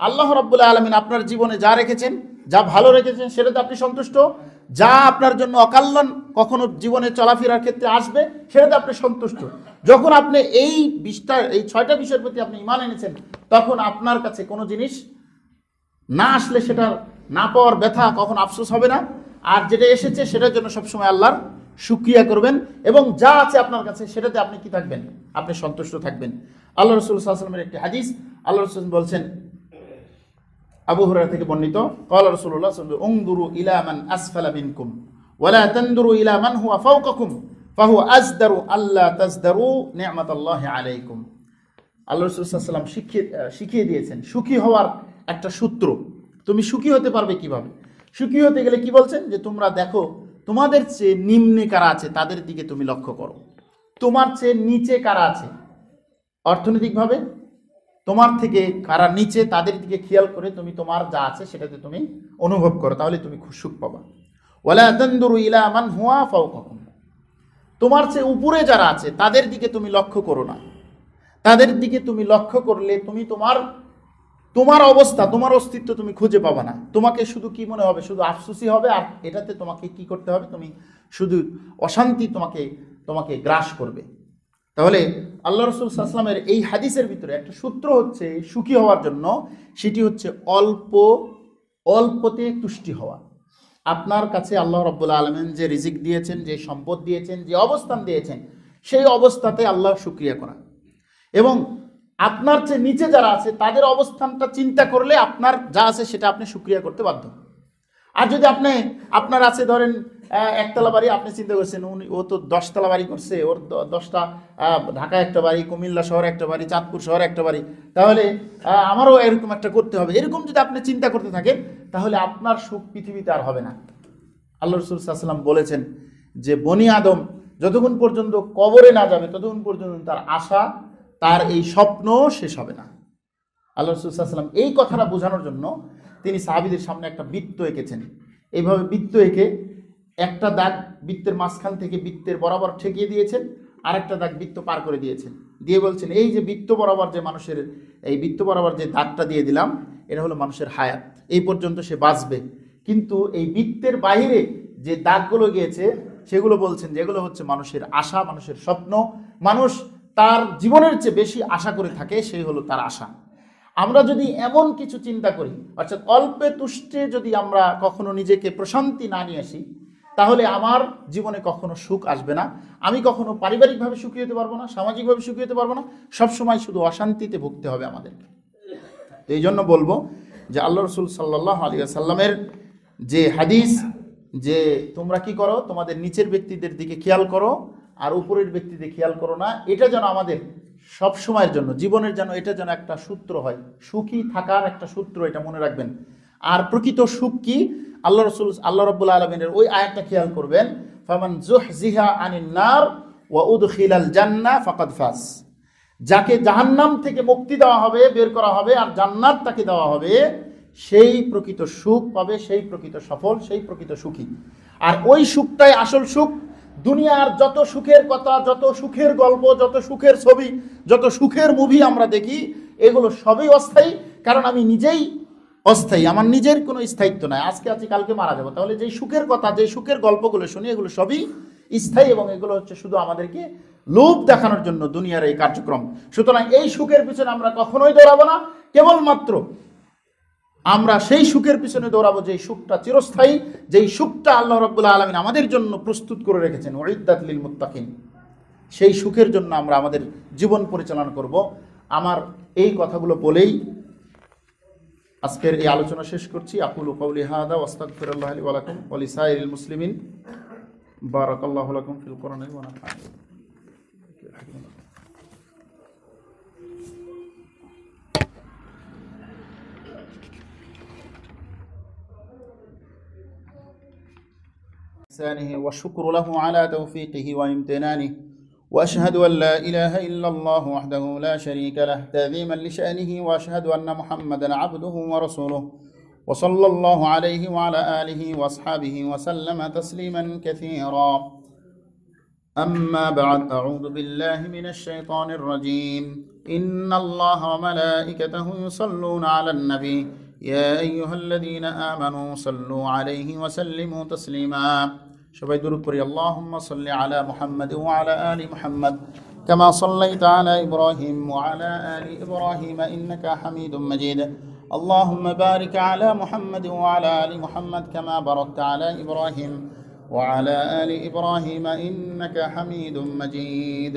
আল্লাহ রাব্বুল আলামিন আপনার জীবনে যা রেখেছেন, যা ভালো রেখেছেন, সেটাতে আপনি সন্তুষ্ট। যা আপনার জন্য অকল্যাণ কখনো জীবনে চলাফেরার ক্ষেত্রে আসবে, সেটাতে আপনি সন্তুষ্ট। যখন আপনি এই 6টা বিষয়ের প্রতি আপনি ঈমান এনেছেন, তখন আপনার কাছে কোনো জিনিস না আসলে সেটা না পাওয়ার ব্যথা কখন আফসোস হবে না। আর যেটা এসেছে সেটার জন্য সবসময় আল্লাহর শুকরিয়া করবেন, এবং যা আছে আপনার কাছে সেটাতে আপনি কি থাকবেন, আপনি সন্তুষ্ট থাকবেন। আল্লাহ রাসূল সাল্লাল্লাহু আলাইহি ওয়াসাল্লামের একটি হাদিস, আল্লাহ রাসূল বলছেন, আবু হুরায়রা থেকে বর্ণিত, ক্বালা রাসূলুল্লাহ সাল্লাল্লাহু আলাইহি ওয়াসাল্লাম, উনদুরু ইলা মান আসফালা মিনকুম ওয়া লা তানদুরু ইলা মান হুয়া ফাওকাকুম ফাহু আজদারু আল্লাহ তাজদারু নি'মাতাল্লাহি আলাইকুম। আল্লাহ রাসূল সাল্লাল্লাহু আলাইহি ওয়াসাল্লাম শিখিয়ে দিয়েছেন সুখী হওয়ার একটা সূত্র। তুমি সুখী হতে পারবে কিভাবে? সুখী হতে গেলে কি বলছেন? যে তোমরা দেখো তোমাদের চেয়ে নিম্নে কারা আছে তাদের দিকে তুমি লক্ষ্য করো, তোমার চেয়ে নিচে কারা আছে অর্থনৈতিকভাবে, তোমার থেকে কারা নিচে তাদের দিকে খেয়াল করে তুমি তোমার যা আছে সেটাতে তুমি অনুভব করো, তাহলে তুমি সুখ পাবা। ওয়ালা তানদুরু ইলা মান হুয়া ফাওকাকুম, তোমার চেয়ে উপরে যারা আছে তাদের দিকে তুমি লক্ষ্য করো না। তাদের দিকে তুমি লক্ষ্য করলে তুমি তোমার অবস্থা, তোমার অস্তিত্ব তুমি খুঁজে পাবা না। তোমাকে শুধু কি মনে হবে? শুধু আফসোসই হবে, আর এটাতে তোমাকে কি করতে হবে? তুমি শুধু অশান্তি তোমাকে গ্রাস করবে। তাহলে আল্লাহ রাসূল সাল্লাল্লাহু আলাইহি ওয়াসাল্লামের এই হাদিসের ভিতরে একটা সূত্র হচ্ছে সুখী হওয়ার জন্য, সেটি হচ্ছে অল্পতে তুষ্টি হওয়া। আপনার কাছে আল্লাহ রাব্বুল আলামিন যে রিজিক দিয়েছেন, যে সম্পদ দিয়েছেন, যে অবস্থান দিয়েছেন, সেই অবস্থাতে আল্লাহর শুকরিয়া করা। এবং আপনার চেয়ে নিচে যারা আছে তাদের অবস্থানটা চিন্তা করলে আপনার যা আছে সেটা আপনি শুকরিয়া করতে বাধ্য। আর যদি আপনার আছে ধরেন একতলা বাড়ি, আপনি চিন্তা করছেন ও তো 10তলা বাড়ি করছে, ওর 10টা ঢাকা একটা বাড়ি, কুমিল্লা শহরে একটা বাড়ি, চাঁদপুর শহরে একটা বাড়ি, তাহলে আমারও এরকম একটা করতে হবে। এরকম যদি আপনি চিন্তা করতে থাকেন তাহলে আপনার সুখ পৃথিবীতে আর হবে না। আল্লাহ রাসূল সাল্লাল্লাহু আলাইহি ওয়াসাল্লাম বলেছেন যে বনি আদম যতক্ষণ পর্যন্ত কবরে না যাবে ততক্ষণ পর্যন্ত তার আশা, তার এই স্বপ্ন শেষ হবে না। আল্লাহ রাসূল সাল্লাল্লাহু আলাইহি ওয়াসাল্লাম এই কথাটা বোঝানোর জন্য তিনি সাহাবীদের সামনে একটা বৃত্ত এঁকেছেন। এইভাবে বৃত্ত এঁকে একটা দাগ বৃত্তের মাঝখান থেকে বৃত্তের বরাবর ঠেকিয়ে দিয়েছেন, আর একটা দাগ বৃত্ত পার করে দিয়েছেন, দিয়ে বলছেন এই যে বৃত্ত বরাবর যে মানুষের এই বৃত্ত বরাবর যে দাগটা দিয়ে দিলাম, এটা হলো মানুষের হায়াত, এই পর্যন্ত সে বাঁচবে। কিন্তু এই বৃত্তের বাইরে যে দাগগুলো গিয়েছে সেগুলো বলছেন যেগুলো হচ্ছে মানুষের আশা, মানুষের স্বপ্ন, মানুষ তার জীবনের চেয়ে বেশি আশা করে থাকে, সেই হলো তার আশা। আমরা যদি এমন কিছু চিন্তা করি, অর্থাৎ অল্পে তুষ্টে যদি আমরা কখনো নিজেকে প্রশান্তি না নিয়ে আসি, তাহলে আমার জীবনে কখনো সুখ আসবে না। আমি কখনো পারিবারিকভাবে সুখী হতে পারবো না, সামাজিকভাবে সুখী হতে পারবো না, সবসময় শুধু অশান্তিতে ভুগতে হবে আমাদেরকে। তো এই জন্য বলবো যে আল্লাহ রাসূল সাল্লাল্লাহু আলাইহি ওয়াসাল্লামের যে হাদিস, যে তোমরা কি করো, তোমাদের নিচের ব্যক্তিদের দিকে খেয়াল করো আর উপরের ব্যক্তিদের খেয়াল করো না, এটা যেন আমাদের সব সময়ের জন্য, জীবনের যেন এটা যেন একটা সূত্র হয়, সুখী থাকার একটা সূত্র, এটা মনে রাখবেন। আর প্রকৃত সুখ কি? আল্লাহ রাব্বুল আলামিনের ওই আয়াতটা খেয়াল করবেন, ফামান যুহজিহা আনিন নার ওয়া উদখিলাল জান্নাহ ফাকাদ ফাজ। যাকে জাহান্নাম থেকে মুক্তি দেওয়া হবে, বের করা হবে, আর জান্নাত তাকে দেওয়া হবে, সেই প্রকৃত সুখ পাবে, সেই প্রকৃত সফল, সেই প্রকৃত সুখী। আর ওই সুখটাই আসল সুখ। দুনিয়ার যত সুখের কথা, যত সুখের গল্প, যত সুখের ছবি, যত সুখের মুভি আমরা দেখি, এগুলো সবই অস্থায়ী। কারণ আমি নিজেই অস্থায়ী, আমার নিজের কোনো স্থায়িত্ব নাই। আজকে আছি, কালকে মারা যাবো। তাহলে যেই সুখের কথা, যেই সুখের গল্পগুলো শুনি, এগুলো সবই স্থায়ী, এবং এগুলো হচ্ছে শুধু আমাদেরকে লোভ দেখানোর জন্য দুনিয়ার এই কার্যক্রম। সুতরাং এই সুখের পিছনে আমরা কখনোই দৌড়াবো না। কেবলমাত্র আমরা সেই সুখের পিছনে দৌড়াবো যেই সুখটা চিরস্থায়ী, যেই সুখটা আল্লাহ রাব্বুল আলামিন আমাদের জন্য প্রস্তুত করে রেখেছেন, উইদ্দাত লিল মুত্তাকিন। সেই সুখের জন্য আমরা আমাদের জীবন পরিচালনা করব। আমার এই কথাগুলো বলেই আজকের এই আলোচনা শেষ করছি। আকুলু কাউলি হাদা ওয়া আস্তাগফিরুল্লাহ লি ওয়া লাকুম ওয়া লিসাইরিল মুসলিমিন। বারাকাল্লাহু লাকুম ফিল কুরআনি ওয়া নাফা'নি। والشكر له على توفيقه وامتنانه، وأشهد أن لا إله إلا الله وحده لا شريك له تعظيما لشأنه، وأشهد أن محمدا عبده ورسوله، وصلى الله عليه وعلى آله وأصحابه وسلم تسليما كثيرا. أما بعد، أعوذ بالله من الشيطان الرجيم. إن الله وملائكته يصلون على النبي يا أيها الذين آمنوا صلوا عليه وسلموا تسليما. সবাই দুরূদ পড়ি। আল্লাহুম্মা সাল্লি আলা মুহাম্মাদ ওয়া আলা আলি মুহাম্মাদ কামা সাল্লাইতা আলা ইব্রাহিম ওয়া আলা আলি ইব্রাহিম ইন্নাকা হামিদুম মাজিদ। আল্লাহুম্মা বারিক আলা মুহাম্মাদ ওয়া আলা আলি মুহাম্মাদ কামা বারাকতা আলা ইব্রাহিম ওয়া আলা আলি ইব্রাহিম ইন্নাকা হামিদুম মাজিদ।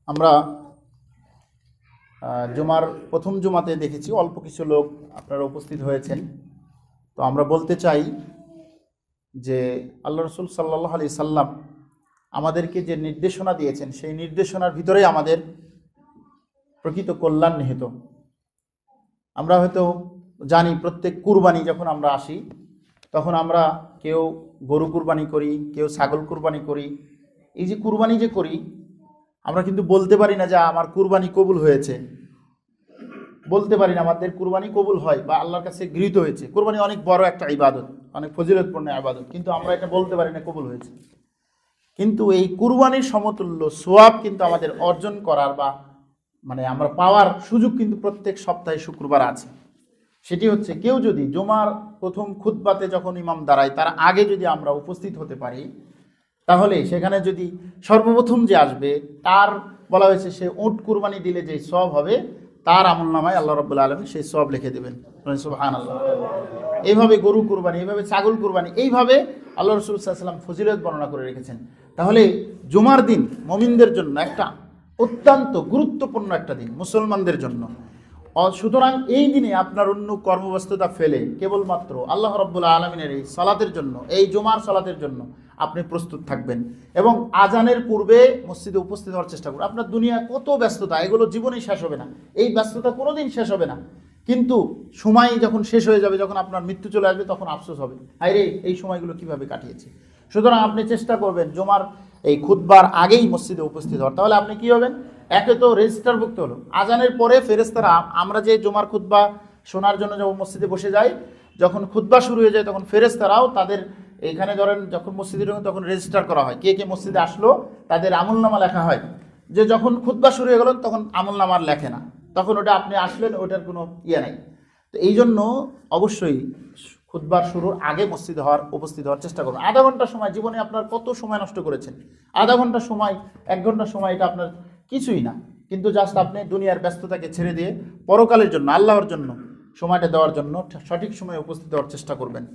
আমরা জুমার প্রথম জুমাতে দেখেছি অল্প কিছু লোক আপনারা উপস্থিত হয়েছেন। তো আমরা বলতে চাই যে আল্লাহ রসুল সাল্লাল্লাহু আলাইহি সাল্লাম আমাদেরকে যে নির্দেশনা দিয়েছেন সেই নির্দেশনার ভিতরেই আমাদের প্রকৃত কল্যাণ নিহিত। আমরা হয়তো জানি প্রত্যেক কুরবানি যখন আমরা আসি তখন আমরা কেউ গরু কুরবানি করি, কেউ ছাগল কুরবানি করি। এই যে কুরবানি যে করি আমরা কিন্তু বলতে পারি না যে আমার কুরবানি কবুল হয়েছে, বলতে পারি না আমাদের কুরবানি কবুল হয় বা আল্লাহর কাছে গৃহীত হয়েছে। কুরবানি অনেক বড় একটা ইবাদত, অনেক ফজিলতপূর্ণ ইবাদত, কিন্তু আমরা এটা বলতে পারি না কবুল হয়েছে। কিন্তু এই কুরবানির সমতুল্য সোয়াব কিন্তু আমাদের অর্জন করার বা আমরা পাওয়ার সুযোগ কিন্তু প্রত্যেক সপ্তাহে শুক্রবার আছে। সেটি হচ্ছে কেউ যদি জুমার প্রথম খুতবাতে যখন ইমাম দাঁড়ায় তার আগে যদি আমরা উপস্থিত হতে পারি, তাহলে সেখানে যদি সর্বপ্রথম যে আসবে তার বলা হয়েছে সে উট কুরবানি দিলে যে সওয়াব হবে তার আমলনামায় আল্লাহ রাব্বুল আলামিন সেই সওয়াব লিখে দেবেন। সুবহানাল্লাহ। এইভাবে গরু কুরবানি, এইভাবে ছাগল কুরবানি, এইভাবে আল্লাহ রাসূল সাল্লাল্লাহু আলাইহি ওয়াসাল্লাম ফজিলত বর্ণনা করে রেখেছেন। তাহলে জুমার দিন মুমিনদের জন্য একটা অত্যন্ত গুরুত্বপূর্ণ একটা দিন মুসলমানদের জন্য। সুতরাং এই দিনে আপনার অন্য কর্মব্যস্ততা ফেলে কেবলমাত্র আল্লাহ রাব্বুল আলামিনের এই সালাতের জন্য, এই জুমার সালাতের জন্য আপনি প্রস্তুত থাকবেন এবং আজানের পূর্বে মসজিদে উপস্থিত হওয়ার চেষ্টা করুন। আপনার দুনিয়া কত ব্যস্ততা, এগুলো জীবনেই শেষ হবে না, এই ব্যস্ততা কোনোদিন শেষ হবে না। কিন্তু সময় যখন শেষ হয়ে যাবে, যখন আপনার মৃত্যু চলে আসবে, তখন আফসোস হবে, আরে এই সময়গুলো কিভাবে কাটিয়েছে। সুতরাং আপনি চেষ্টা করবেন জুমার এই খুতবার আগেই মসজিদে উপস্থিত হওয়ার। তাহলে আপনি কি হবেন, একে তো রেজিস্টারভুক্ত হলো। আজানের পরে ফেরেশতারা, আমরা যে জুমার খুতবা শোনার জন্য যখন মসজিদে বসে যাই, যখন খুতবা শুরু হয়ে যায় তখন ফেরেশতারাও তাদের এখানে ধরেন যখন মসজিদে ঢোকেন তখন রেজিস্টার করা হয়, কে কে মসজিদে আসলো তাদের আমলনামা লেখা হয়। যে যখন খুতবা শুরু হয়ে গেল তখন আমলনামার লেখে না, তখন ওটা আপনি আসলেন, ওটার কোনো ইয়ে নাই। তো এই জন্য অবশ্যই খুতবার শুরুর আগে মসজিদে উপস্থিত হওয়ার চেষ্টা করুন। আধা ঘন্টা সময়, জীবনে আপনার কত সময় নষ্ট করেছেন, আধা ঘন্টা সময়, 1 ঘন্টা সময়, এটা আপনার কিছুই না। কিন্তু জাস্ট আপনি দুনিয়ার ব্যস্ততাকে ছেড়ে দিয়ে পরকালের জন্য, আল্লাহর জন্য সময়টা দেওয়ার জন্য সঠিক সময়ে উপস্থিত হওয়ার চেষ্টা করবেন।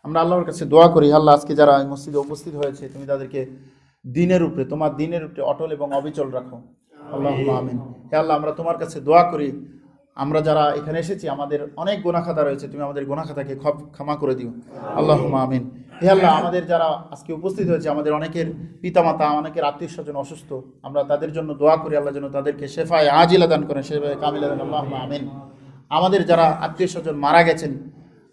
আমরা আল্লাহর কাছে দোয়া করি, আল্লাহ আজকে যারা এই মসজিদে উপস্থিত হয়েছে তুমি তাদেরকে দিনের উপরে, তোমার দিনের উপরে অটল এবং অবিচল রাখো। আল্লাহুম্মা আমিন। হে আল্লাহ, আমরা তোমার কাছে দোয়া করি, আমরা যারা এখানে এসেছি আমাদের অনেক গুনাহ খাতা রয়েছে, তুমি আমাদের গুনাহ খাতাকে ক্ষমা করে দিও। আল্লাহুম্মা আমিন। হে আল্লাহ, আমাদের যারা আজকে উপস্থিত হয়েছে আমাদের অনেকের পিতামাতা, অনেকের আত্মীয় স্বজন অসুস্থ, আমরা তাদের জন্য দোয়া করি আল্লাহ যেন তাদেরকে শেফায়ে আজিলা দান করেন, শেফায়ে কামিলা দান। আল্লাহুম্মা আমিন। আমাদের যারা আত্মীয় স্বজন মারা গেছেন,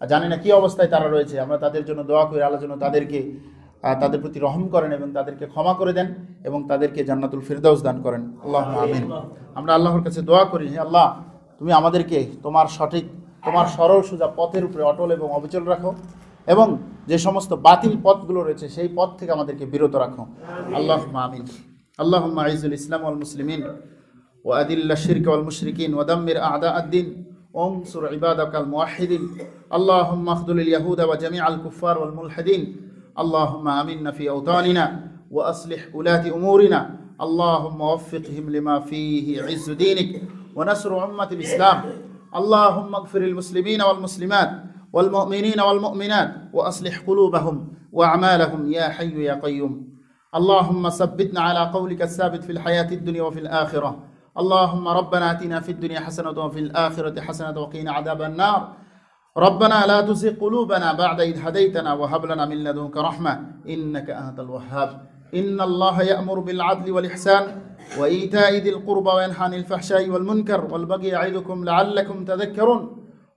জানি না কি অবস্থায় তারা রয়েছে, আমরা তাদের জন্য দোয়া করি আল্লাহ যেন তাদেরকে তাদের প্রতি রহম করেন এবং তাদেরকে ক্ষমা করে দেন এবং তাদেরকে জান্নাতুল ফিরদাউস দান করেন। আল্লাহুম্মা আমিন। আমরা আল্লাহর কাছে দোয়া করি, হে আল্লাহ, তুমি আমাদেরকে তোমার সঠিক, তোমার সরল সোজা পথের উপরে অটল এবং অবিচল রাখো এবং যে সমস্ত বাতিল পথগুলো রয়েছে সেই পথ থেকে আমাদেরকে বিরত রাখো। আল্লাহুম্মা আমিন। আল্লাহুম্মা আইজুল ইসলাম ওয়াল মুসলিমিন ওয়া আদিল্লা শিরক ওয়াল মুশরিকিন ওয়া দাম্মির আ'দা আদ-দ্বীন وانصر عبادك الموحدين اللهم اخذل اليهود وجميع الكفار والملحدين اللهم آمنا في أوطاننا وأصلح ولاة أمورنا اللهم وفقهم لما فيه عز دينك ونصر أمة الإسلام اللهم اغفر المسلمين والمسلمات والمؤمنين والمؤمنات وأصلح قلوبهم وأعمالهم يا حي يا قيوم اللهم ثبتنا على قولك الثابت في الحياة الدنيا وفي الآخرة اللهم ربنا آتنا في الدنيا حسنة وفي الآخرة حسنة وقنا عذاب النار ربنا لا تزغ قلوبنا بعد إذ هديتنا وهب لنا من لدنك رحمة إنك أنت الوهاب إن الله يأمر بالعدل والإحسان وإيتاء ذي القربى وينهى عن الفحشاء والمنكر والبغي يعظكم لعلكم تذكرون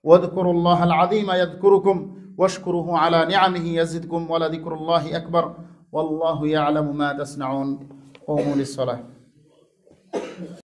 واذكروا الله العظيم يذكركم واشكروه على نعمه يزدكم ولذكر الله أكبر والله يعلم ما تصنعون قوموا للصلاة